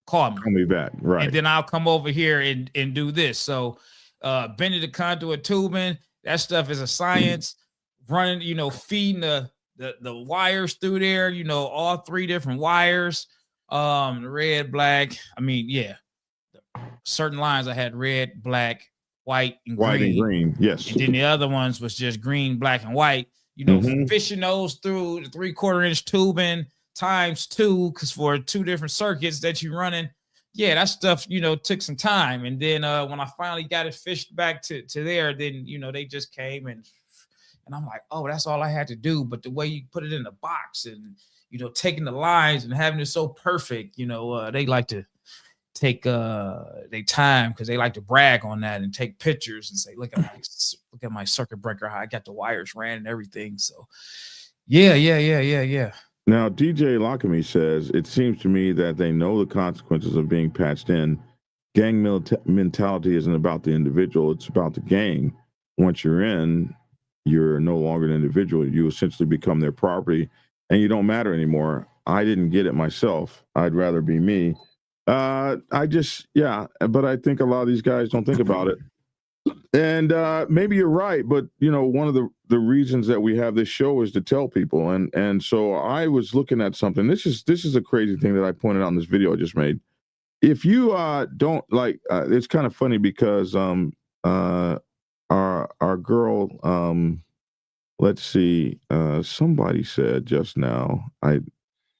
call me back, right? And then I'll come over here and do this. So bending the conduit, tubing, that stuff is a science. Running, feeding the wires through there, all 3 different wires, red, black. I mean, yeah, certain lines I had red, black, white, and green. Yes. And then the other ones was just green, black, and white. Fishing those through the 3/4 inch tubing times 2, because for 2 different circuits that you're running. Yeah, that stuff, took some time. And then when I finally got it fished back to there, then, they just came and I'm like, oh, that's all I had to do. But the way you put it in the box and, taking the lines and having it so perfect, they like to take their time because they like to brag on that and take pictures and say, look at my circuit breaker, how I got the wires ran and everything. So yeah. Now, DJ Lockamy says, it seems to me that they know the consequences of being patched in. Gang mentality isn't about the individual. It's about the gang. Once you're in, you're no longer an individual. You essentially become their property and you don't matter anymore. I didn't get it myself. I'd rather be me. But I think a lot of these guys don't think about it. And maybe you're right, but one of the reasons that we have this show is to tell people. And so I was looking at something. This is a crazy thing that I pointed out in this video I just made. If you don't like, it's kind of funny because our girl, let's see, somebody said just now,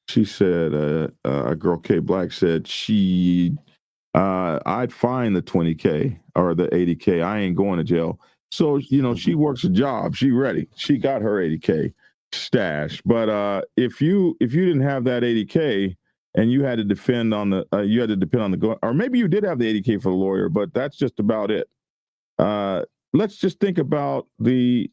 she said a girl K Black said I'd find the 20K or the 80K. I ain't going to jail. So, she works a job. She ready. She got her 80K stash. But if you didn't have that 80K and you had to depend on the or maybe you did have the 80K for the lawyer, but that's just about it. Let's just think about the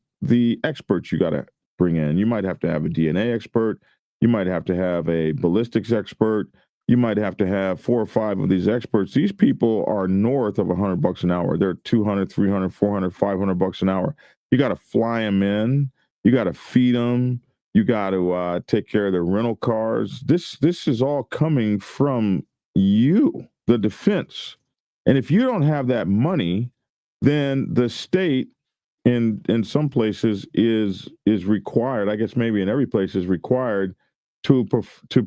experts you got to bring in. You might have to have a DNA expert. You might have to have a ballistics expert. You might have to have 4 or 5 of these experts. These people are north of $100 an hour. They're 200, 300, 400, $500 an hour. You got to fly them in. You got to feed them. You got to take care of their rental cars. This is all coming from you, the defense. And if you don't have that money, then the state in some places is required. I guess maybe in every place is required to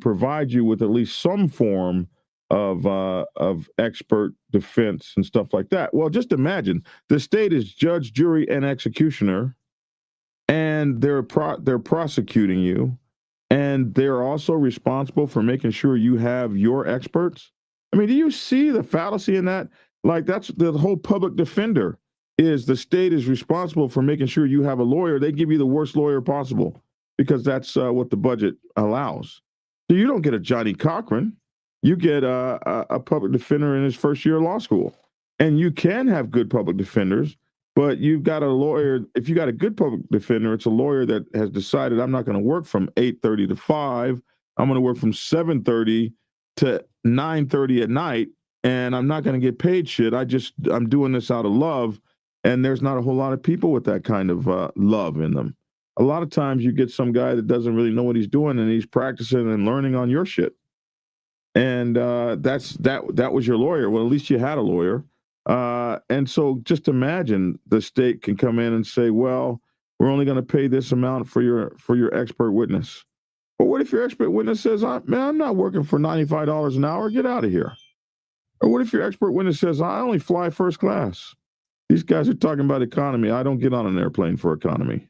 provide you with at least some form of expert defense and stuff like that. Well, just imagine the state is judge, jury, and executioner, and they're prosecuting you, and they're also responsible for making sure you have your experts. I mean, do you see the fallacy in that? Like, that's the whole public defender is the state is responsible for making sure you have a lawyer. They give you the worst lawyer possible, because that's what the budget allows. So you don't get a Johnny Cochran. You get a public defender in his first year of law school. And you can have good public defenders, but you've got a lawyer. If you got a good public defender, it's a lawyer that has decided, I'm not going to work from 8:30 to 5. I'm going to work from 7:30 to 9:30 at night, and I'm not going to get paid shit. I'm doing this out of love. And there's not a whole lot of people with that kind of love in them. A lot of times you get some guy that doesn't really know what he's doing, and he's practicing and learning on your shit. And that was your lawyer. Well, at least you had a lawyer. And so just imagine the state can come in and say, well, we're only going to pay this amount for your expert witness. But what if your expert witness says, man, I'm not working for $95 an hour. Get out of here. Or what if your expert witness says, I only fly first class. These guys are talking about economy. I don't get on an airplane for economy.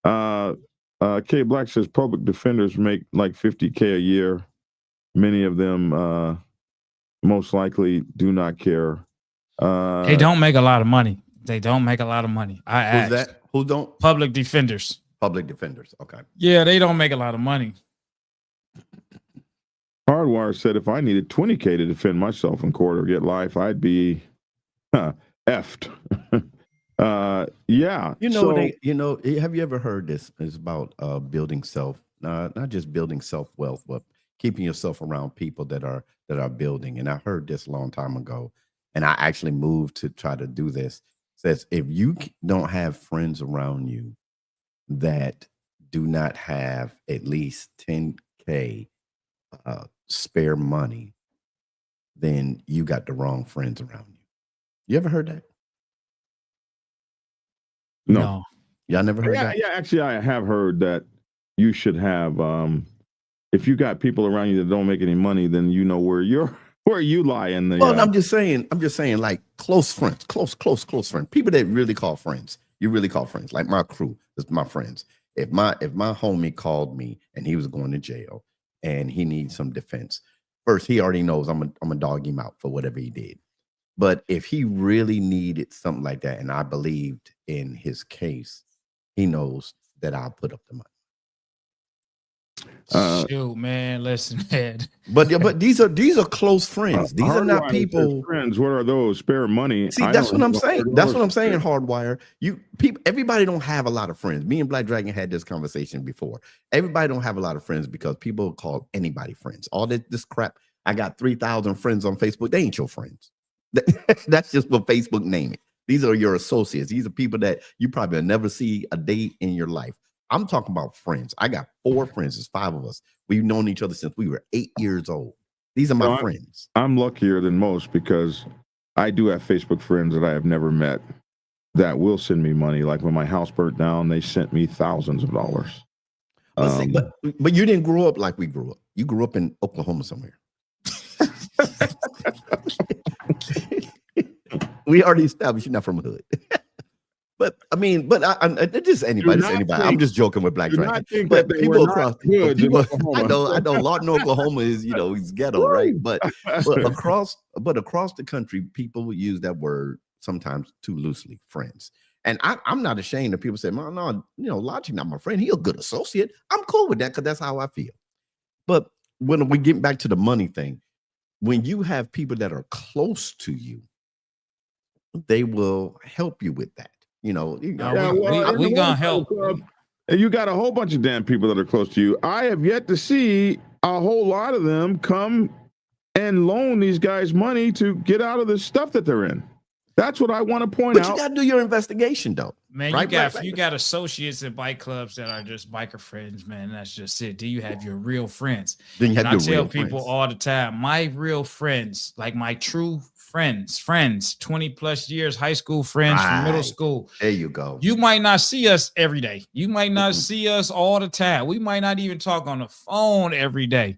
K Black says public defenders make like $50K a year. Many of them most likely do not care. They don't make a lot of money. They don't make a lot of money. I asked. Who's that? Who don't? Public defenders. Public defenders. Okay. Yeah, they don't make a lot of money. Hardwire said if I needed $20K to defend myself in court or get life, I'd be effed. Yeah. You know, So, have you ever heard this? It's about building self, not just building self wealth, but keeping yourself around people that are building. And I heard this a long time ago, and I actually moved to try to do this. Says if you don't have friends around you that do not have at least 10K spare money, then you got the wrong friends around you. You ever heard that? no. Y'all never heard Yeah, that? yeah. Actually, I have heard that you should have. If you got people around you that don't make any money, then you know where you lie in the. Well, I'm just saying, like close friends, close friends, people that really call friends. You really call friends, like my crew, is my friends. If my homie called me and he was going to jail and he needs some defense, first he already knows I'm gonna dog him out for whatever he did. But if he really needed something like that, and I believed in his case, he knows that I'll put up the money. Shoot, man, listen, man. But these are close friends. These are not people. Friends. What are those? Spare money. See, that's what I'm saying. That's what I'm saying. Hardwire. Everybody don't have a lot of friends. Me and Black Dragon had this conversation before. Everybody don't have a lot of friends because people call anybody friends. All this crap. I got 3,000 friends on Facebook. They ain't your friends. That's just what Facebook name it. These are your associates. These are people that you probably will never see a day in your life. I'm talking about friends. I got 4 friends. There's 5 of us. We've known each other since we were 8 years old. These are my friends. I'm luckier than most because I do have Facebook friends that I have never met that will send me money. Like when my house burnt down, they sent me thousands of dollars. But you didn't grow up like we grew up. You grew up in Oklahoma somewhere. We already established you're not from a hood. But I mean, just anybody. I'm just joking with Black Dragon. But people across, I know, Lawton, Oklahoma is, he's ghetto, right? But across the country, people use that word sometimes too loosely, friends. And I'm not ashamed of people say, no, Logic not my friend. He a good associate. I'm cool with that because that's how I feel. But when we get back to the money thing, when you have people that are close to you, they will help you with that. We gonna help. And you got a whole bunch of damn people that are close to you. I have yet to see a whole lot of them come and loan these guys money to get out of the stuff that they're in. That's what I want to point out. But you got to do your investigation, though. Man, right? You got associates in bike clubs that are just biker friends, man. That's just it. Do you have your real friends? Then you have I tell people all the time, my real friends, like my true friends, 20 plus years, high school friends from middle school. There you go. You might not see us every day. You might not see us all the time. We might not even talk on the phone every day.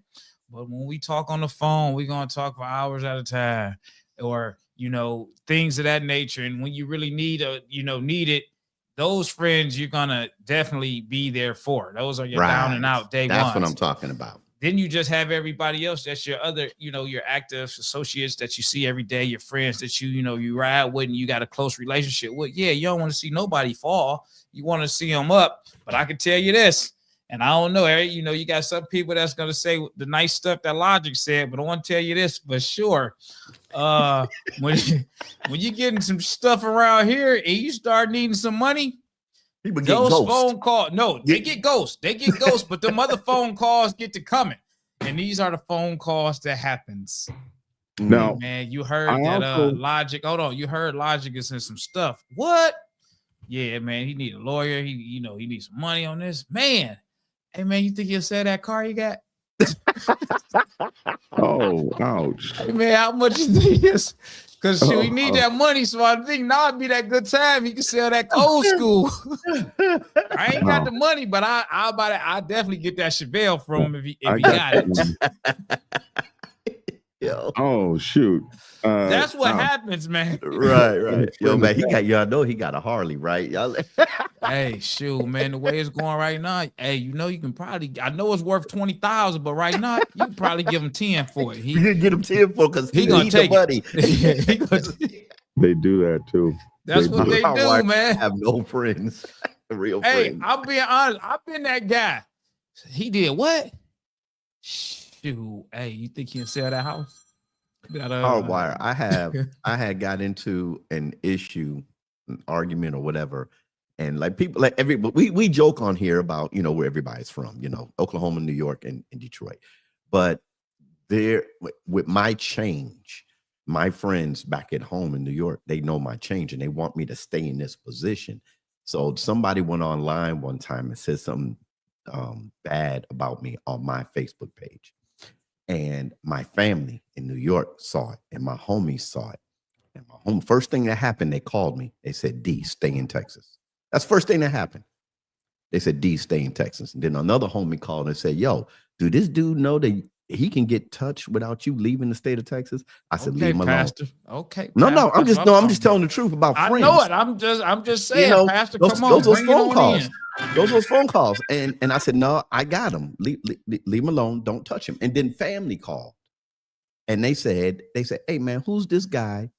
But when we talk on the phone, we're going to talk for hours at a time, or things of that nature. And when you really need it, those friends you're gonna definitely be there for. Those are your down and out day ones. That's what I'm talking about. Then you just have everybody else. That's your other, your active associates that you see every day, your friends that you ride with and you got a close relationship with. Yeah, you don't want to see nobody fall. You want to see them up. But I can tell you this, and I don't know, Eric, you got some people that's gonna say the nice stuff that Logic said, but I want to tell you this for sure. When you getting some stuff around here and you start needing some money, people get those ghost. phone calls. No, they get ghosts. They get ghosts, but the other phone calls get to coming. And these are the phone calls that happens. Now, man, you heard that Logic. Hold on, you heard Logic is in some stuff. What? Yeah, man, he need a lawyer. He needs some money on this. Man, hey man, you think he'll sell that car you got? Oh, ouch. Hey man, how much you think this? Because we need that money, so I think now it'd be that good time. He can sell that old school. I ain't got the money, but I'll definitely get that Chevelle from him if he got it. Oh shoot. That's what happens, man. Right. Yo, man, he got a Harley, right? Y'all. Hey, shoot, man, the way it's going right now, hey, you can probably, I know it's worth 20,000, but right now you can probably give him 10 for it. You can get him 10 for because he gonna take the money. They do that too. That's what they do, man. I have no friends, real friends. Hey, I'm being honest. I've been that guy. He did what? Shoot, hey, you think he'll sell that house? Hardwire. I had got into an issue an argument or whatever. And like people, like we joke on here about, you know, where everybody's from, you know, Oklahoma, New York, and Detroit. But there, with my change, my friends back at home in New York, they know my change and they want me to stay in this position. So somebody went online one time and said something bad about me on my Facebook page. And my family in New York saw it, and my homies saw it. And my home, first thing that happened, they called me. They said, D, stay in Texas. That's the first thing that happened. They said, D, stay in Texas. And then another homie called and said, yo, do this dude know that he can get touched without you leaving the state of Texas? I said, leave him alone. Pastor. Okay. No, Pastor, I'm just telling the truth about I friends. know it. I'm just saying, You know, Pastor, those, come on. those bring phone it on calls. in. Those was phone calls. And I said, no, I got him. Leave him alone. Don't touch him. And then family called. And they said, hey man, who's this guy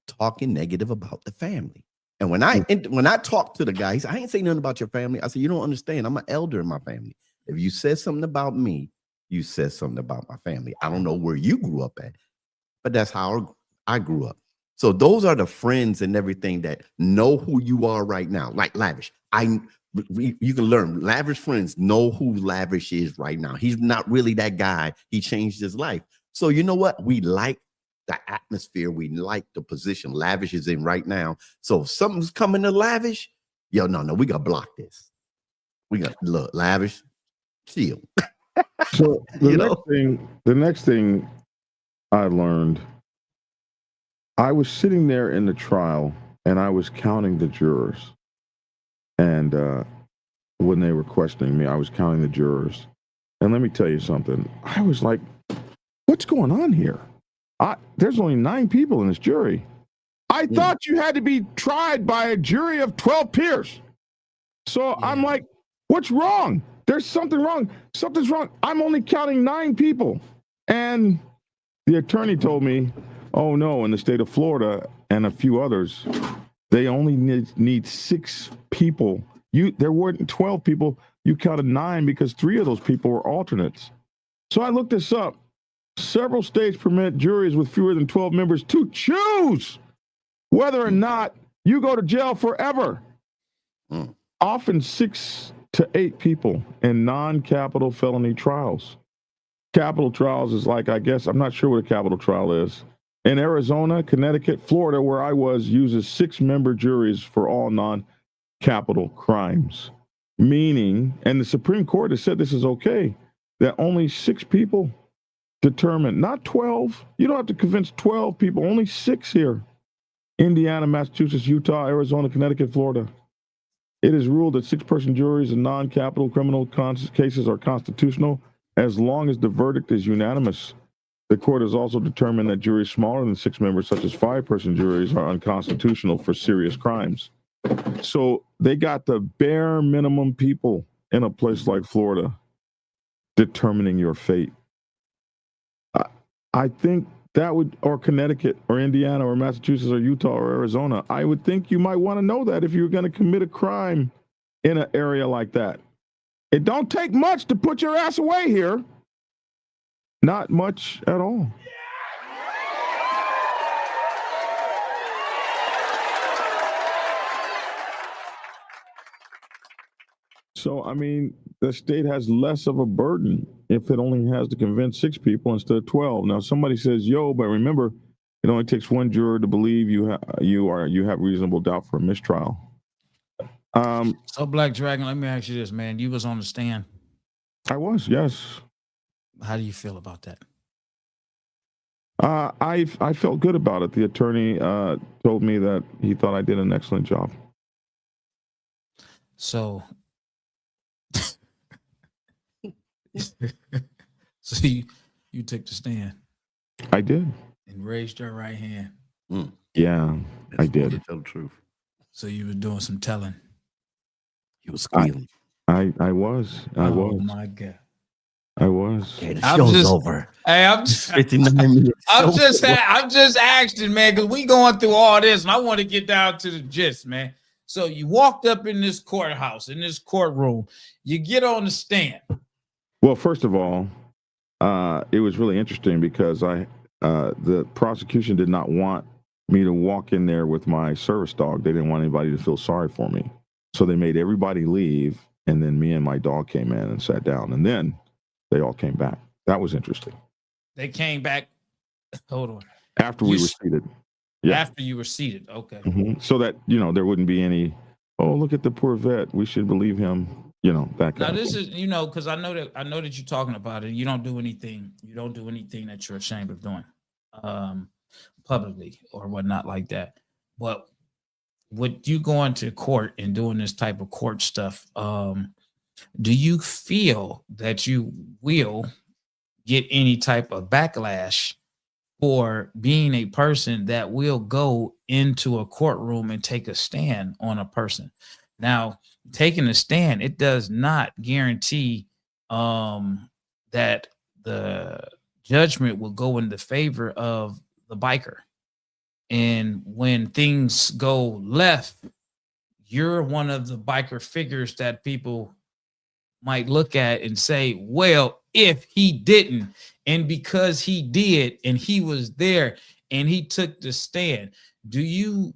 talking negative about the family? And when I talked to the guy, he said, I ain't say nothing about your family. I said, you don't understand. I'm an elder in my family. If you said something about me, you said something about my family. I don't know where you grew up at, but that's how I grew up. So those are the friends and everything that know who you are right now. Like Lavish, you can learn. Lavish friends know who Lavish is right now. He's not really that guy. He changed his life. So you know what? We like the atmosphere. We like the position Lavish is in right now. So if something's coming to Lavish, yo, no, we got to block this. We got look, Lavish, chill. So the next thing I learned, I was sitting there in the trial and I was counting the jurors. And when they were questioning me, I was counting the jurors. And let me tell you something. I was like, what's going on here? There's only 9 people in this jury. I thought you had to be tried by a jury of 12 peers. So I'm like, what's wrong? There's something wrong. Something's wrong. I'm only counting 9 people. And the attorney told me, oh no, in the state of Florida and a few others, they only need 6 people. There weren't 12 people. You counted 9 because 3 of those people were alternates. So I looked this up. Several states permit juries with fewer than 12 members to choose whether or not you go to jail forever. Often 6 to 8 people in non-capital felony trials. Capital trials is like, I guess, I'm not sure what a capital trial is. In Arizona, Connecticut, Florida, where I was, uses 6-member juries for all non-capital crimes. Meaning, and the Supreme Court has said this is okay, that only 6 people determine, not 12. You don't have to convince 12 people, only 6 here. Indiana, Massachusetts, Utah, Arizona, Connecticut, Florida. It is ruled that 6-person juries in non-capital criminal cases are constitutional as long as the verdict is unanimous. The court has also determined that juries smaller than 6 members, such as 5-person juries, are unconstitutional for serious crimes. So they got the bare minimum people in a place like Florida determining your fate. I think that would, or Connecticut, or Indiana, or Massachusetts, or Utah, or Arizona, I would think you might want to know that if you're going to commit a crime in an area like that. It don't take much to put your ass away here. Not much at all. So, I mean, the state has less of a burden if it only has to convince 6 people instead of 12. Now, somebody says, yo, but remember, it only takes 1 juror to believe you have reasonable doubt for a mistrial. So, Black Dragon, let me ask you this, man. You was on the stand. I was, yes. How do you feel about that? I felt good about it. The attorney told me that he thought I did an excellent job. So, so you took the stand. I did. And raised your right hand. Yeah, I did. To tell the truth. So you were doing some telling. You was squealing. I was. Oh my God. I was. Okay, the show's over. Hey, I'm just 59 minutes. I'm just asking, man, because we going through all this, and I want to get down to the gist, man. So you walked up in this courthouse, in this courtroom. You get on the stand. Well, first of all, it was really interesting because the prosecution did not want me to walk in there with my service dog. They didn't want anybody to feel sorry for me. So they made everybody leave. And then me and my dog came in and sat down. And then they all came back. That was interesting. They came back. Hold on. After we were seated. Yeah. After you were seated. Okay. So that, there wouldn't be any, oh, look at the poor vet, we should believe him. That kind now of this thing. is, because I know that you're talking about it. You don't do anything that you're ashamed of doing publicly or whatnot like that. But with you going to court and doing this type of court stuff, do you feel that you will get any type of backlash for being a person that will go into a courtroom and take a stand on a person? Now, taking a stand, it does not guarantee that the judgment will go in the favor of the biker. And when things go left, you're one of the biker figures that people might look at and say, well, if he didn't, and because he did, and he was there and he took the stand, do you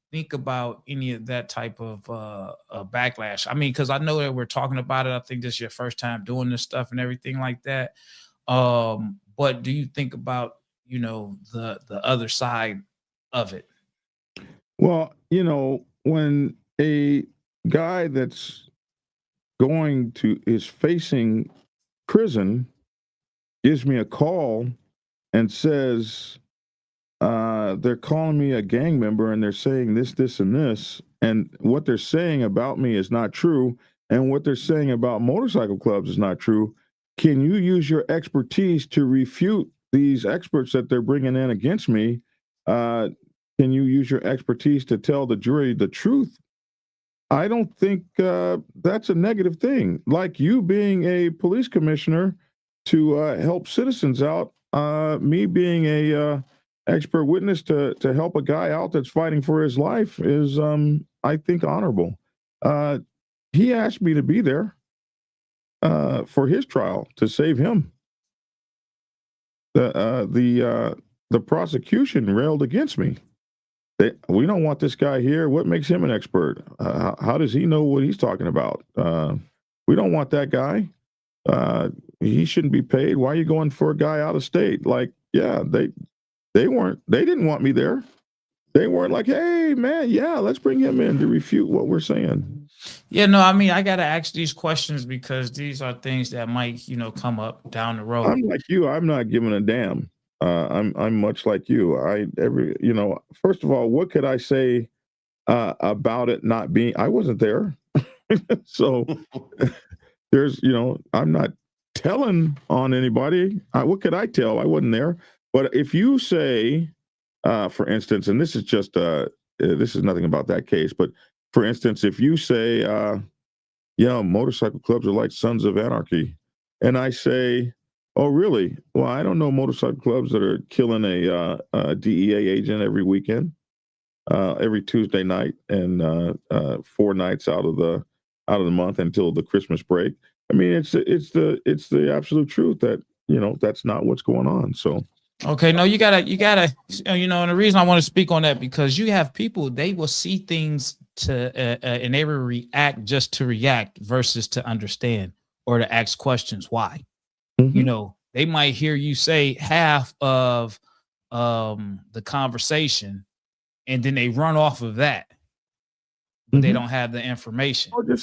think about any of that type of backlash? I mean, because I know that we're talking about it. I think this is your first time doing this stuff and everything like that. But do you think about, the other side of it? Well, when a guy that's is facing prison gives me a call and says, they're calling me a gang member and they're saying this, this, and this, and what they're saying about me is not true, and what they're saying about motorcycle clubs is not true. Can you use your expertise to refute these experts that they're bringing in against me? Can you use your expertise to tell the jury the truth? I don't think that's a negative thing. Like you being a police commissioner to help citizens out, me being a expert witness to help a guy out that's fighting for his life is, I think, honorable. He asked me to be there for his trial to save him. The prosecution railed against me. We don't want this guy here. What makes him an expert? How does he know what he's talking about? We don't want that guy. He shouldn't be paid. Why are you going for a guy out of state? Like, yeah, they didn't want me there. They weren't like, hey man, yeah, let's bring him in to refute what we're saying. Yeah, no, I mean, I got to ask these questions because these are things that might, come up down the road. I'm like you. I'm not giving a damn. I'm much like you. First of all, what could I say about it not being? I wasn't there, so there's, I'm not telling on anybody. What could I tell? I wasn't there. But if you say, for instance, and this is just this is nothing about that case, but for instance, if you say, motorcycle clubs are like sons of anarchy, and I say, oh, really? Well, I don't know motorcycle clubs that are killing a DEA agent every weekend, every Tuesday night, and 4 nights out of the month until the Christmas break. I mean, it's the absolute truth that that's not what's going on. So. Okay, no, you gotta, and the reason I want to speak on that because you have people, they will see things and they will react just to react versus to understand or to ask questions. Why? Mm-hmm. They might hear you say half of the conversation and then they run off of that, but they don't have the information. Or they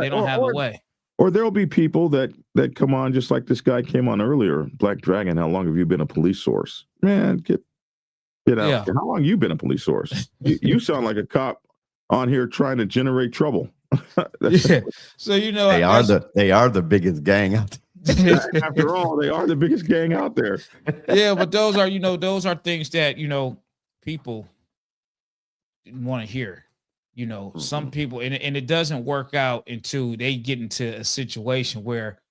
don't have the way. Or there'll be people that come on, just like this guy came on earlier, Black Dragon. How long have you been a police source? Man, get out. Yeah. How long have you been a police source? you sound like a cop on here trying to generate trouble. Yeah. So they are the biggest gang out there. After all, they are the biggest gang out there. Yeah, but those are things that people want to hear. Some people, and it doesn't work out until they get into a situation where,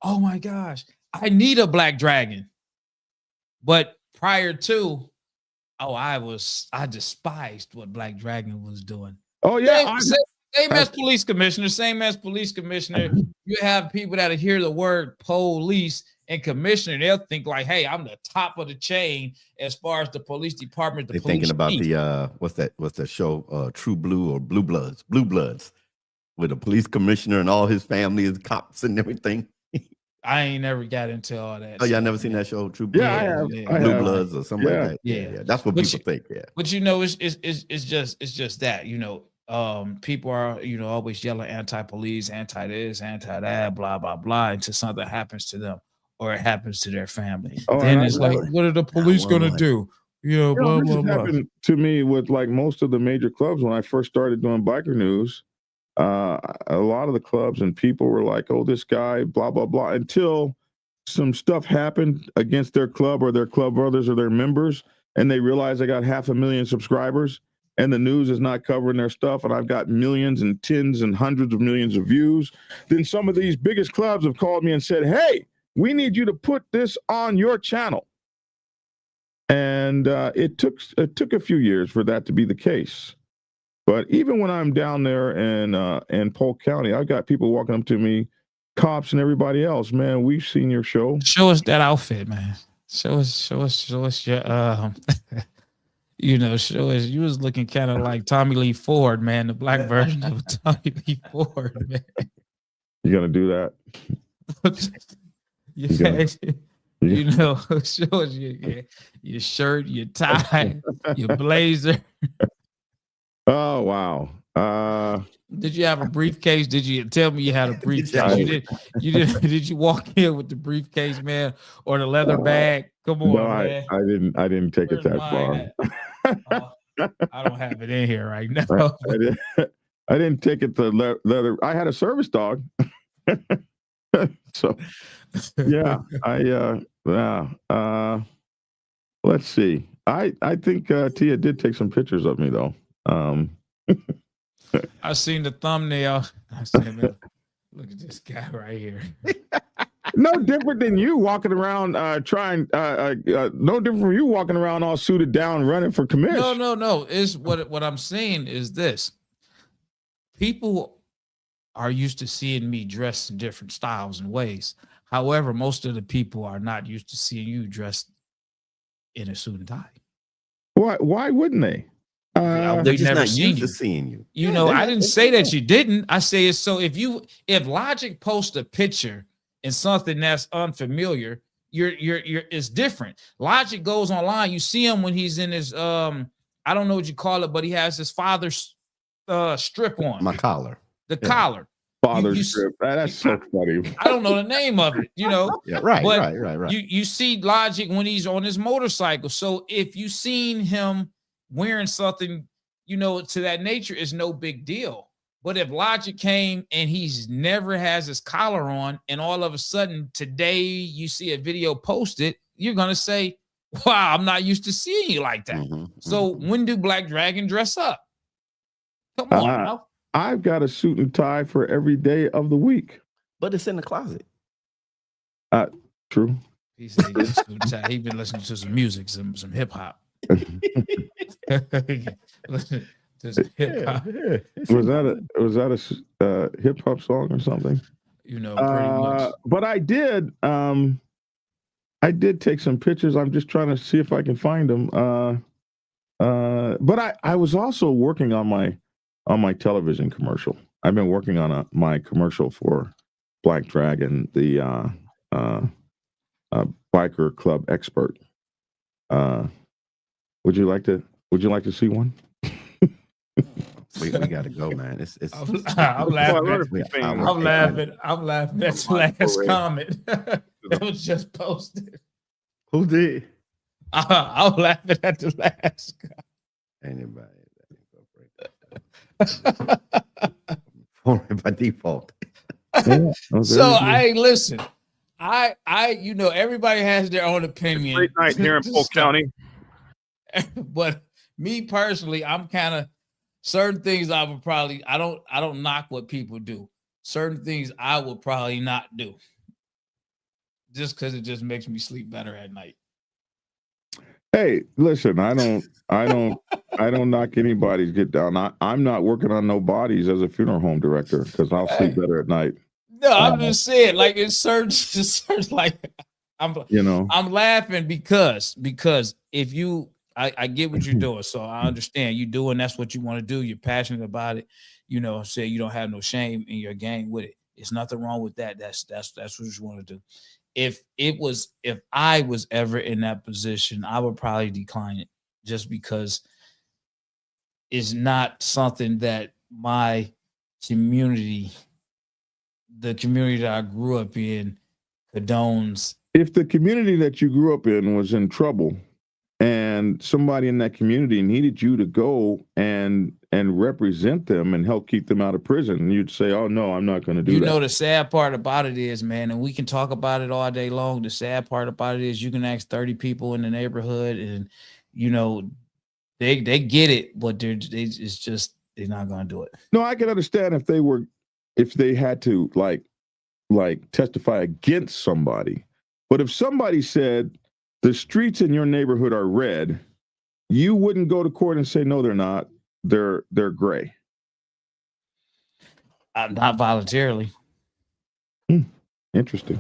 oh my gosh, I need a Black Dragon. But prior to, I despised what Black Dragon was doing. Oh yeah. Same as police commissioner. You have people that hear the word police and commissioner, they'll think like, hey, I'm the top of the chain as far as the police department. They're thinking about the what's that show? True Blue or Blue Bloods? Blue Bloods, with a police commissioner and all his family is cops and everything. I ain't never got into all that. Oh, y'all never seen that show, True Blue? Yeah, I Blue have. Bloods or something like that. Yeah. That's what people think. Yeah. But you know, it's just that, you know, people are, you know, always yelling anti-police, anti-this, anti-that, blah, blah, blah, until something happens to them or it happens to their family. Then it's like, what are the police going to do? You know, blah, blah, blah. Happened to me with like most of the major clubs when I first started doing biker news. A lot of the clubs and people were like, oh, this guy, blah, blah, blah, until some stuff happened against their club or their club brothers or their members, and they realized they got 500,000 subscribers and the news is not covering their stuff, and I've got millions and tens and hundreds of millions of views. Then some of these biggest clubs have called me and said, hey, we need you to put this on your channel. And it took a few years for that to be the case. But even when I'm down there in Polk County, I've got people walking up to me, cops and everybody else. Man, we've seen your show. Show us that outfit, man. Show us your you know, show us. You was looking kind of like Tommy Lee Ford, man, the black version of Tommy Lee Ford, man. You gonna do that? Yeah, you know, show us your shirt, your tie, your blazer. Oh wow! Did you have a briefcase? Did you tell me you had a briefcase? You did. Did you walk in with the briefcase, man, or the leather bag? Come on, no, man. I didn't take it that far. I don't have it in here right now. I didn't take it to leather. I had a service dog. So yeah, let's see. I think Tia did take some pictures of me though. I seen the thumbnail. I said, man, look at this guy right here. No different than you walking around no different from you walking around all suited down running for commission. No. Is what I'm saying is this. People are used to seeing me dressed in different styles and ways. However, most of the people are not used to seeing you dressed in a suit and tie. Why wouldn't they? They're just not used to seeing you. You know, I didn't say that you didn't. I say it's so if Logic posts a picture in something that's unfamiliar, it's different. Logic goes online. You see him when he's in his I don't know what you call it, but he has his father's strip on. My collar. The collar. Father's strip. That's so funny. I don't know the name of it, you know. Yeah, right. You see Logic when he's on his motorcycle. So if you seen him wearing something, you know, to that nature, is no big deal. But if Logic came and he's never has his collar on, and all of a sudden today you see a video posted, you're gonna say, wow, I'm not used to seeing you like that. So when do Black Dragon dress up? Come on now. I've got a suit and tie for every day of the week. But it's in the closet. True. He said he's been listening to some music, some hip hop. Listen to some hip hop. Was that a hip hop song or something? You know, pretty much. But I did take some pictures. I'm just trying to see if I can find them. But I was also working on my television commercial. I've been working on my commercial for Black Dragon, the biker club expert. Would you like to see one? We got to go, man. I'm laughing. I'm laughing at the last comment that was just posted. Who did? I'm laughing at the last comment. Anybody. By default. So listen. You know, everybody has their own opinion. Great night here in Polk County. But me personally, I'm kind of certain things I don't knock what people do. Certain things I would probably not do. Just because it just makes me sleep better at night. Hey, listen, I don't knock anybody's get down. I'm not working on no bodies as a funeral home director because I'll sleep better at night. No, I'm just saying, like it's certain like I'm laughing because if you, I get what you're doing, so I understand you doing. That's what you want to do. You're passionate about it. Say you don't have no shame in your game with it. It's nothing wrong with that. That's what you want to do. If I was ever in that position, I would probably decline it just because it's not something that my community, the community that I grew up in, condones. If the community that you grew up in was in trouble and somebody in that community needed you to go and represent them and help keep them out of prison, you'd say, oh no, I'm not going to do that. The sad part about it is, man, and we can talk about it all day long. The sad part about it is you can ask 30 people in the neighborhood and they get it, but they're not going to do it. No, I can understand if they had to like testify against somebody. But if somebody said the streets in your neighborhood are red, you wouldn't go to court and say, no, they're not. They're gray. Not voluntarily. Interesting.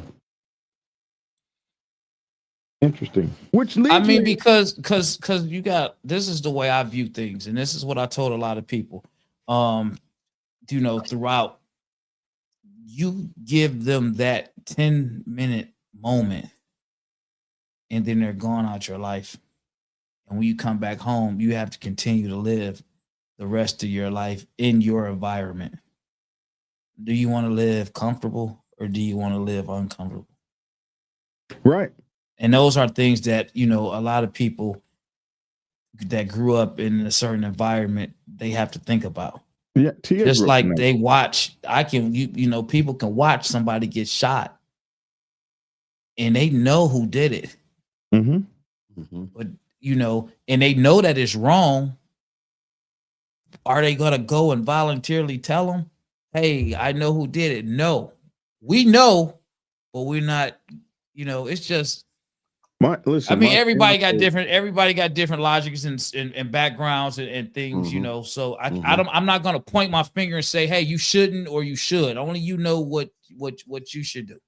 Which leads because you got, this is the way I view things, and this is what I told a lot of people. Throughout, you give them that 10-minute moment, and then they're gone out your life. And when you come back home, you have to continue to live the rest of your life in your environment. Do you want to live comfortable or do you want to live uncomfortable? Right. And those are things that, a lot of people that grew up in a certain environment, they have to think about. Yeah. Just like they watch, people can watch somebody get shot and they know who did it. Mm-hmm. Mm-hmm. But, and they know that it's wrong. Are they going to go and voluntarily tell them, hey, I know who did it? No, we know, but we're not, it's just, everybody got different logics and backgrounds and things, Mm-hmm. so I'm not going to point my finger and say, hey, you shouldn't, or you should. Only you know what you should do.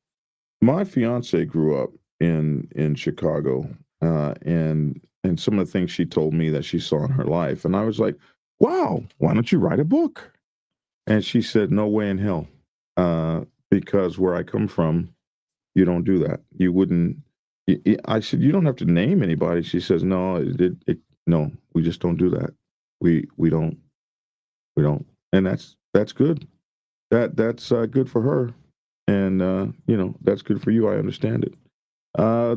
My fiance grew up in Chicago, and some of the things she told me that she saw in her life, and I was like, wow, why don't you write a book? And she said, no way in hell, because where I come from, you don't do that. You wouldn't. I said, you don't have to name anybody. She says, no, no, we just don't do that. We don't, and that's good. That's good for her, and that's good for you. I understand it.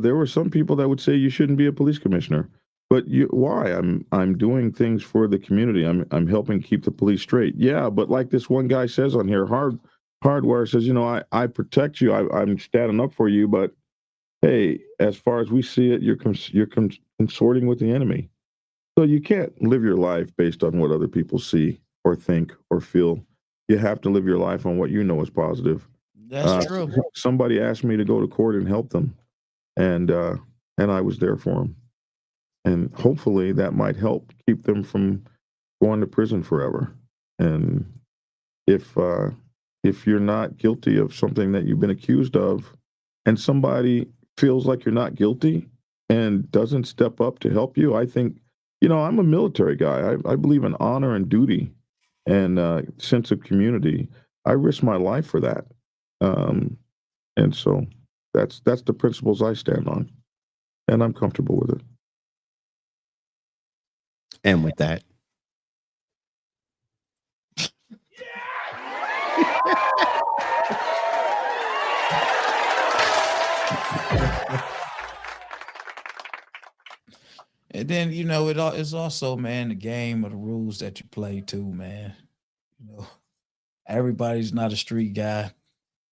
There were some people that would say you shouldn't be a police commissioner, but why? I'm doing things for the community. I'm helping keep the police straight. Yeah, but like this one guy says on here, Hardware says, I protect you. I'm standing up for you, but hey, as far as we see it, you're consorting with the enemy. So you can't live your life based on what other people see or think or feel. You have to live your life on what you know is positive. That's true. Somebody asked me to go to court and help them, and I was there for them. And hopefully that might help keep them from going to prison forever. And if you're not guilty of something that you've been accused of, and somebody feels like you're not guilty and doesn't step up to help you, I think, I'm a military guy. I believe in honor and duty and sense of community. I risk my life for that. And so that's the principles I stand on, and I'm comfortable with it. And with that, and then it's also, man, the game of the rules that you play too, man. Everybody's not a street guy,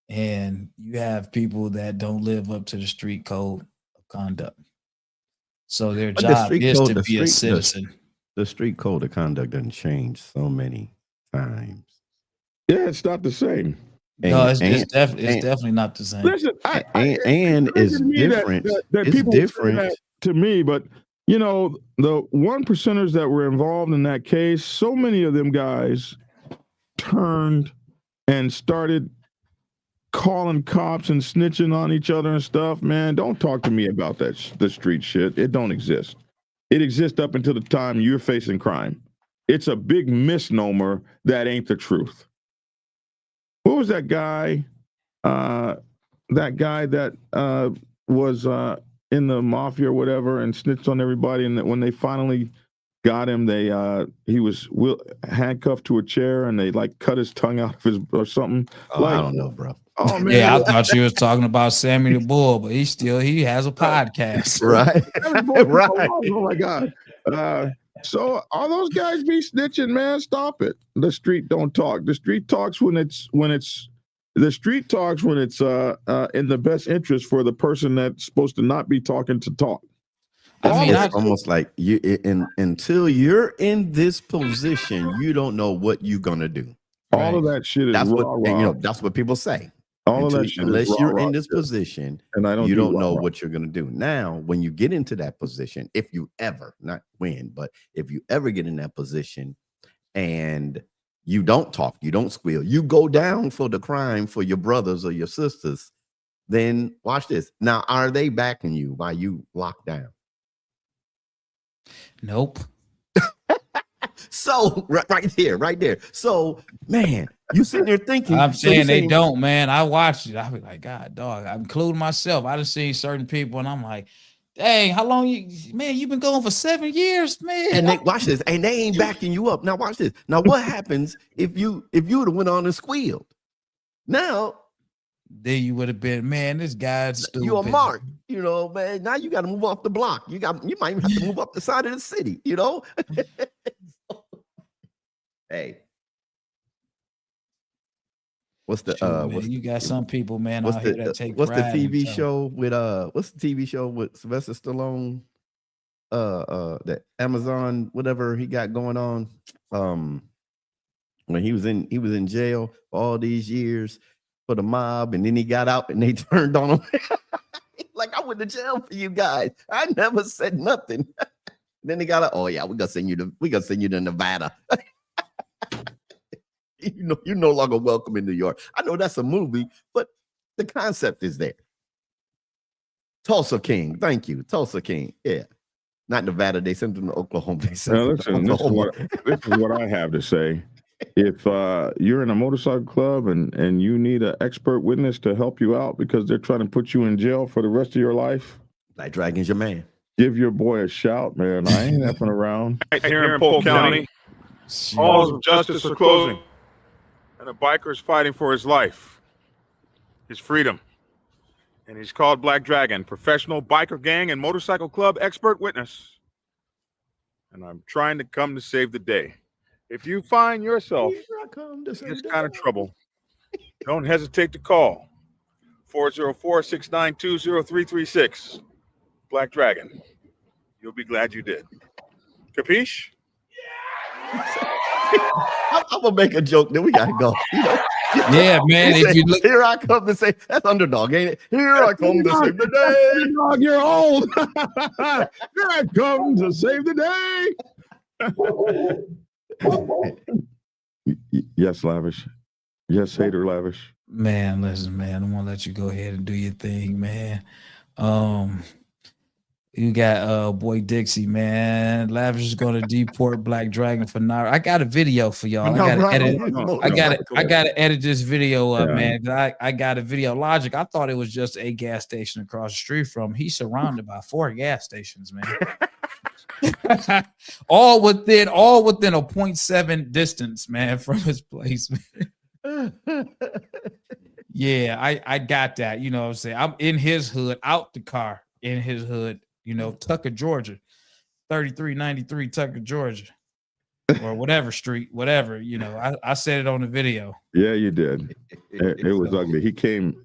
and you have people that don't live up to the street code of conduct. So their job is to be a citizen. The street code of conduct doesn't change so many times. Yeah, it's not the same. No, it's definitely not the same. Listen, it's different. It's different to me, but the 1%ers that were involved in that case, so many of them guys turned and started calling cops and snitching on each other and stuff, man, don't talk to me about that the street shit. It don't exist. It exists up until the time you're facing crime. It's a big misnomer that ain't the truth. What was that guy? That guy that was in the mafia or whatever and snitched on everybody, and that when they finally got him, he was handcuffed to a chair and they like cut his tongue out of his or something. Oh, I don't know, bro. Oh man, Yeah, I thought you was talking about Sammy the Bull, but he has a podcast. Right. right. Oh my God. So all those guys be snitching, man. Stop it. The street don't talk. The street talks when it's the street talks when it's in the best interest for the person that's supposed to not be talking to talk. I mean, it's almost like until you're in this position, you don't know what you're gonna do. All of that shit is that's raw, what raw. That's what people say. All of that shit unless is you're raw, in this raw, position, and you don't know what you're gonna do. Now, when you get into that position, if you ever, not when, but if you ever get in that position and you don't talk, you don't squeal, you go down for the crime for your brothers or your sisters, then watch this. Now, are they backing you while you locked down? Nope. So right there. So, man, you sitting there thinking. I'm saying they don't, man. I watched it. I be like, God, dog. I'm including myself. I just seen certain people, and I'm like, dang, how long you've been going for 7 years, man. And they watch this, and they ain't backing you up. Now watch this. Now what happens if you would have went on and squealed? Now then you would have been, man, this guy's stupid. You're a mark, man. Now you got to move off the block. You might even have to move up the side of the city, Hey. What's the you got some people, man, out here that take what's the pride TV show with Sylvester Stallone? That Amazon, whatever he got going on. When he was in jail for all these years for the mob, and then he got out and they turned on him. Like, I went to jail for you guys. I never said nothing. Then they got oh yeah, we're gonna send you to Nevada. You're no longer welcome in New York. I know that's a movie, but the concept is there. Tulsa King, thank you. Tulsa King, yeah. Not Nevada, they sent them to Oklahoma. Listen, this is what I have to say. If you're in a motorcycle club and you need an expert witness to help you out because they're trying to put you in jail for the rest of your life, Black Dragon's your man. Give your boy a shout, man. I ain't effing around. Right here in Polk County, halls of justice are closing, and a biker is fighting for his life, his freedom. And he's called Black Dragon, professional biker gang and motorcycle club expert witness. And I'm trying to come to save the day. If you find yourself in this kind of trouble, don't hesitate to call 404-692-0336. Black Dragon. You'll be glad you did. Capiche? I'm gonna make a joke. Then we gotta go. Yeah, man. If you look, here I come to say that's underdog, ain't it? Here I come to save the day. Underdog, you're old. Here I come to save the day. Yes, Lavish. Yes, Hater Lavish. Man, listen, man. I'm gonna let you go ahead and do your thing, man. You got boy Dixie, man. Lavish is gonna deport Black Dragon for now. I got a video for y'all. I gotta edit this video up, man. I got a video. Logic. I thought it was just a gas station across the street from him. He's surrounded by 4 gas stations, man. all within a 0.7 distance, man, from his place, man. Yeah, I got that. You know what I'm saying? I'm in his hood, out the car, in his hood. Tucker, Georgia, 3393 Tucker, Georgia, or whatever street, whatever. I said it on the video. Yeah, you did. It was ugly. He came.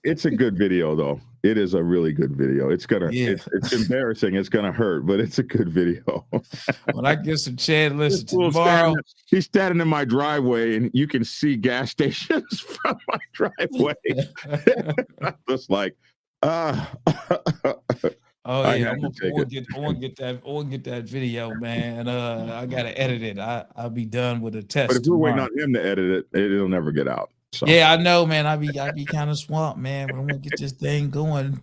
It's a good video, though. It is a really good video. It's it's embarrassing. It's gonna hurt, but it's a good video. When I get some chance, listen tomorrow. He's standing in my driveway, and you can see gas stations from my driveway. Just like, Oh yeah, I want to get that video, man. I gotta edit it. I'll be done with the test. But if we're waiting on him to edit it, it'll never get out. So. Yeah, I know, man. I be kind of swamped, man, but I want to get this thing going.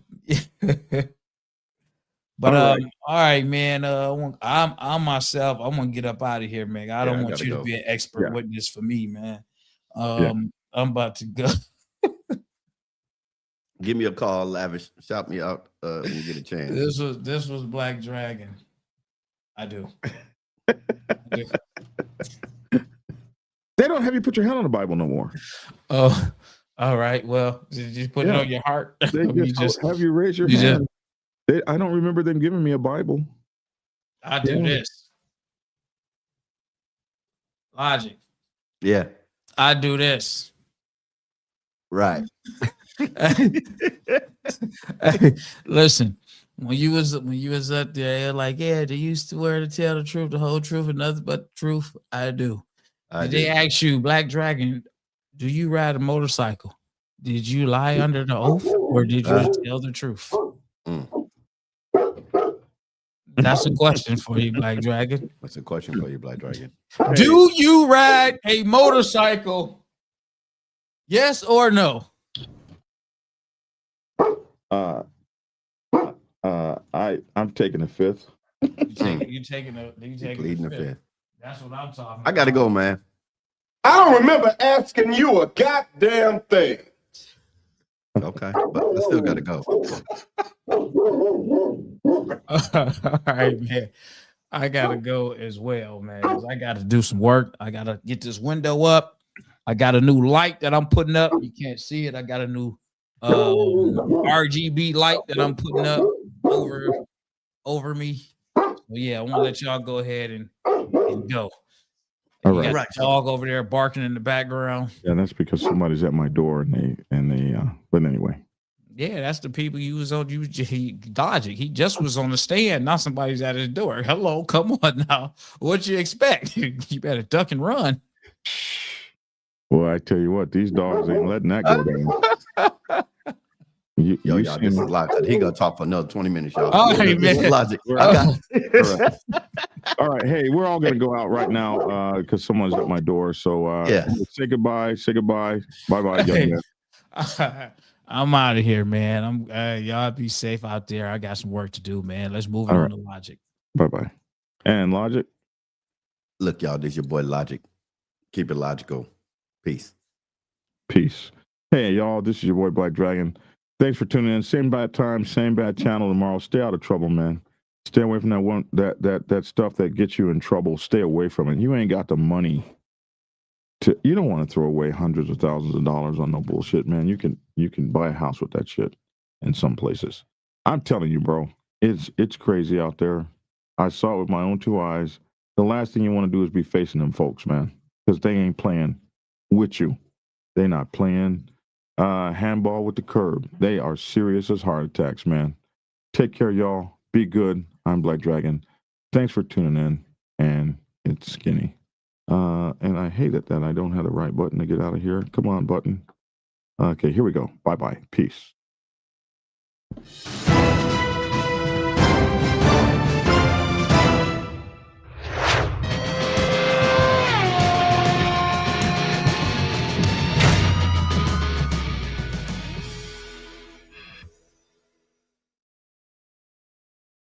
But all right, man. I'm myself. I'm gonna get up out of here, man. I don't want you to be an expert witness for me, man. I'm about to go. Give me a call, Lavish. Shout me out when you get a chance. This was Black Dragon. I do. They don't have you put your hand on the Bible no more. Oh, all right. Well, did you put it on your heart? They just have you raise your hand. I don't remember them giving me a Bible. I do this. Logic. Yeah. I do this. Right. Listen, when you was up there, like, yeah, they used to wear to tell the truth, the whole truth, and nothing but the truth. I do. They ask you, Black Dragon, do you ride a motorcycle? Did you lie under the oath, or did you tell the truth? That's a question for you, Black Dragon. That's a question for you, Black Dragon. Do you ride a motorcycle? Yes or no? I'm taking the fifth. You taking the fifth. That's what I'm talking about. I gotta go, man. I don't remember asking you a goddamn thing. Okay, but I still gotta go. All right, man. I gotta go as well, man. I gotta do some work. I gotta get this window up. I got a new light that I'm putting up. You can't see it. I got a new RGB light that I'm putting up over me. So yeah, I want to let y'all go ahead and go. All right. Got the dog over there barking in the background. Yeah, that's because somebody's at my door and they but anyway. Yeah, that's the people you was on. Logic. He just was on the stand. Now somebody's at his door. Hello, come on now. What you expect? You better duck and run. Well, I tell you what, these dogs ain't letting that go down. Y'all, this is Logic. He gonna talk for another 20 minutes, y'all. Oh, hey, man. Logic. All right. Hey, we're all gonna go out right now because someone's at my door. So say goodbye. Say goodbye. Bye-bye. Hey, I'm out of here, man. Y'all be safe out there. I got some work to do, man. Let's move on to Logic. Bye-bye. And Logic. Look, y'all, this is your boy Logic. Keep it logical. Peace. Hey, y'all, this is your boy Black Dragon. Thanks for tuning in. Same bad time, same bad channel tomorrow. Stay out of trouble, man. Stay away from that stuff that gets you in trouble. Stay away from it. You ain't got the money you don't want to throw away hundreds of thousands of dollars on no bullshit, man. You can buy a house with that shit in some places. I'm telling you, bro, it's crazy out there. I saw it with my own two eyes. The last thing you want to do is be facing them folks, man, because they ain't playing with you. They're not playing handball with the curb. They are serious as heart attacks, man. Take care, y'all. Be good. I'm Black Dragon. Thanks for tuning in. And it's Skinny. And I hate it that I don't have the right button to get out of here. Come on, button. Okay, here we go. Bye-bye. Peace.